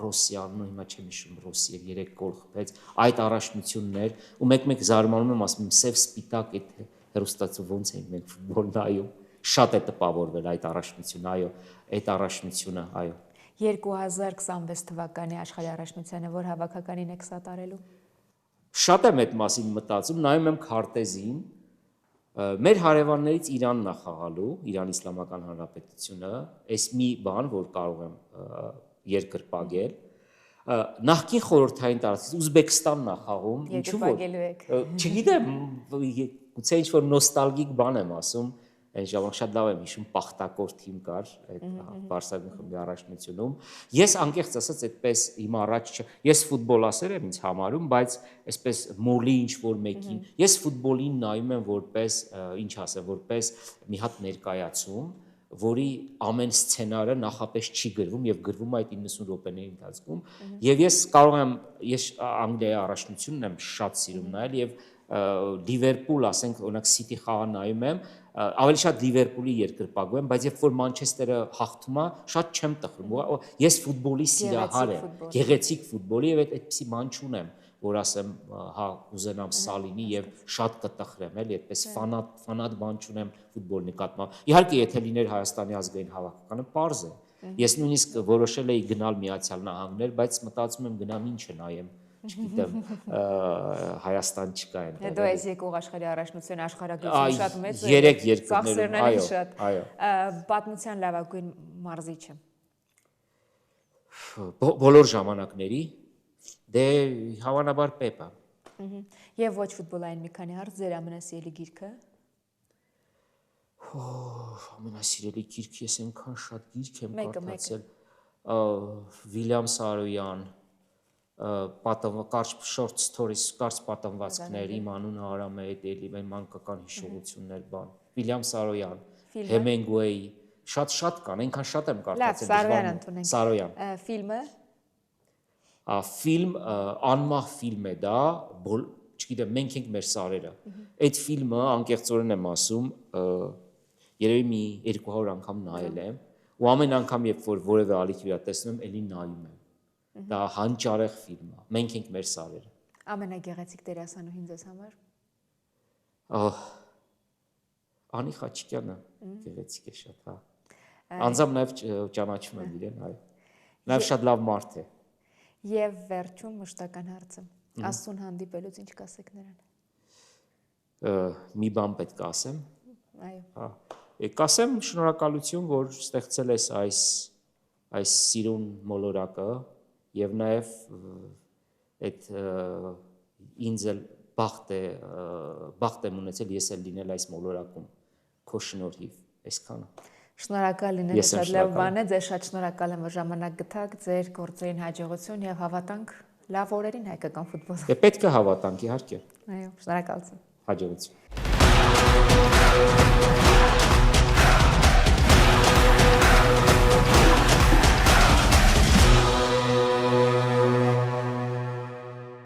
Ռոսիանն ու հիմա չեմ հիշում Ռոսի եւ 3 գոլ խփեց, այդ առաջնությունն էր ու մեկ-մեկ զարմանում եմ, ասում եմ սև սպիտակ այդ հերոստացու ոնց ենք մենք ֆուտբոլ նայում, շատ է տպավորվել այդ առաջնությունը, այո, այդ առաջնությունը, այո։ 2026 թվականի աշխարհի առաջնությանը որ հավաքականին եք սատարելու։ Շատ եմ այդ մասին մտածում, նայում եմ քարտեզին, մեր հարևաններից Իրանն է խաղալու, Իրան Իսլամական Հանրապետությունը, այս մի բան, որ կարող եմ երկրպագել, նախկին խորհրդային տարածքից Ուզբեկստանն է խաղում, ինչու որ, չգիտեմ, գուցե ինչ-որ նոստալգիկ բան եմ ասում, այն ժամանակ շատ լավ եմ հիշում Պախտակոր թիմ կար այդ Բարսելոնի խմբի առաջնությունում։ Ես անկեղծ ասած այդպես հիմա առաջ ես ֆուտբոլասեր եմ ինձ համարում, բայց այսպես մոլի ինչ-որ մեկին ես ֆուտբոլին նայում եմ որպես ինչ ասեմ, որպես մի հատ ներկայացում, որի ամեն սցենարը նախապես չի գրվում եւ գրվում է այդ 90 րոպեների ընթացքում եւ ես կարող եմ ես Անգլիայի առաջնությունն եմ շատ սիրում նայել եւ Լիվերպուլ, ասենք, օրինակ Սիթի խաղը նայում եմ, ավելի շատ Լիվերպուլի երկրպագու եմ, բայց երբ որ Մանչեսթերը հաղթում է, շատ չեմ տխրում։ Ես ֆուտբոլի սիրահար եմ, գեղեցիկ ֆուտբոլի եւ այդպիսի բան չունեմ, որ ասեմ, հա, ուզենամ Սալինի եւ շատ կտխրեմ, էլի, այդպես ֆանատ բան չունեմ ֆուտբոլի նկատմամբ։ Իհարկե, եթե լիներ Հայաստանի ազգային հավաքականը, պարզ է։ Ես նույնիսկ որոշել էի գնալ Միացյալ Նահանգներ, բայց մտածում եմ գնամ ինչը նայեմ, չգիտեմ, Հայաստան չկա այնտեղ։ Հետո այս եկող աշխարհի առաջնություն աշխարհագրությունը շատ մեծ է։ 3 երկրներում, այո։ Պատմության լավագույն մարզիչը։ Բոլոր ժամանակների դե հավանաբար Պեպը։ Եվ ոչ ֆուտբոլային մի քանի հարց, ձեր ամենասիրելի գիրքը։ Ամենասիրելի գիրք, ես այնքան շատ գիրք եմ կարդացել։ Վիլյամ Սարոյան, short stories, կարճ պատմվածքներ, իմ անունը Արամ է, էլի այն մանկական հիշողություններ, բան։ Վիլյամ Սարոյան, Հեմինգուեյ, շատ կան, այնքան շատ եմ կարդացել։ Սարոյան ընդունենք։ Սարոյան։ Ֆիլմը։ Ֆիլմ, անմահ ֆիլմ է դա, չգիտեմ, մենք ենք մեր սարերը։ Այդ ֆիլմը, անկեղծորեն եմ ասում, երևի մի 200 անգամ նայել եմ, ու ամեն անգամ, երբ որ որևէ ալիք վերատեսնում եմ, էլի նայում եմ։ Դա հանճարեղ ֆիլմ է, մենք ենք մեր սարերը։ Ամենագեղեցիկ դերասանուհին ձեզ համար։ Անի Խաչիկյանը գեղեցիկ է շատ, հա։ Անձամբ նաև ճանաչում եմ իրեն, այո։ Նաև շատ լավ մարդ է։ Եվ վերջում մշտական հարցը։ Աստծուն հանդիպելուց ինչ կասեք նրան։ Մի բան պետք է ասեմ։ Այո։ Կասեմ շնորհակալություն, որ ստեղծել ես այս սիրուն մոլորակը եւ նաեւ այդ ինձ էլ բախտ եմ ունեցել ես էլ լինել այս մոլորակում քո շնորհիվ այսքանը։ Շնորհակալ լինել շատ լավ բան է, ձեզ շատ շնորհակալ եմ, որ ժամանակ գտաք, ձեր գործերին հաջողություն եւ հավատանք լավ օրերին հայկական ֆուտբոլը։ Դե պետք է հավատանք, իհարկե։ Այո, շնորհակալություն։ Հաջողություն։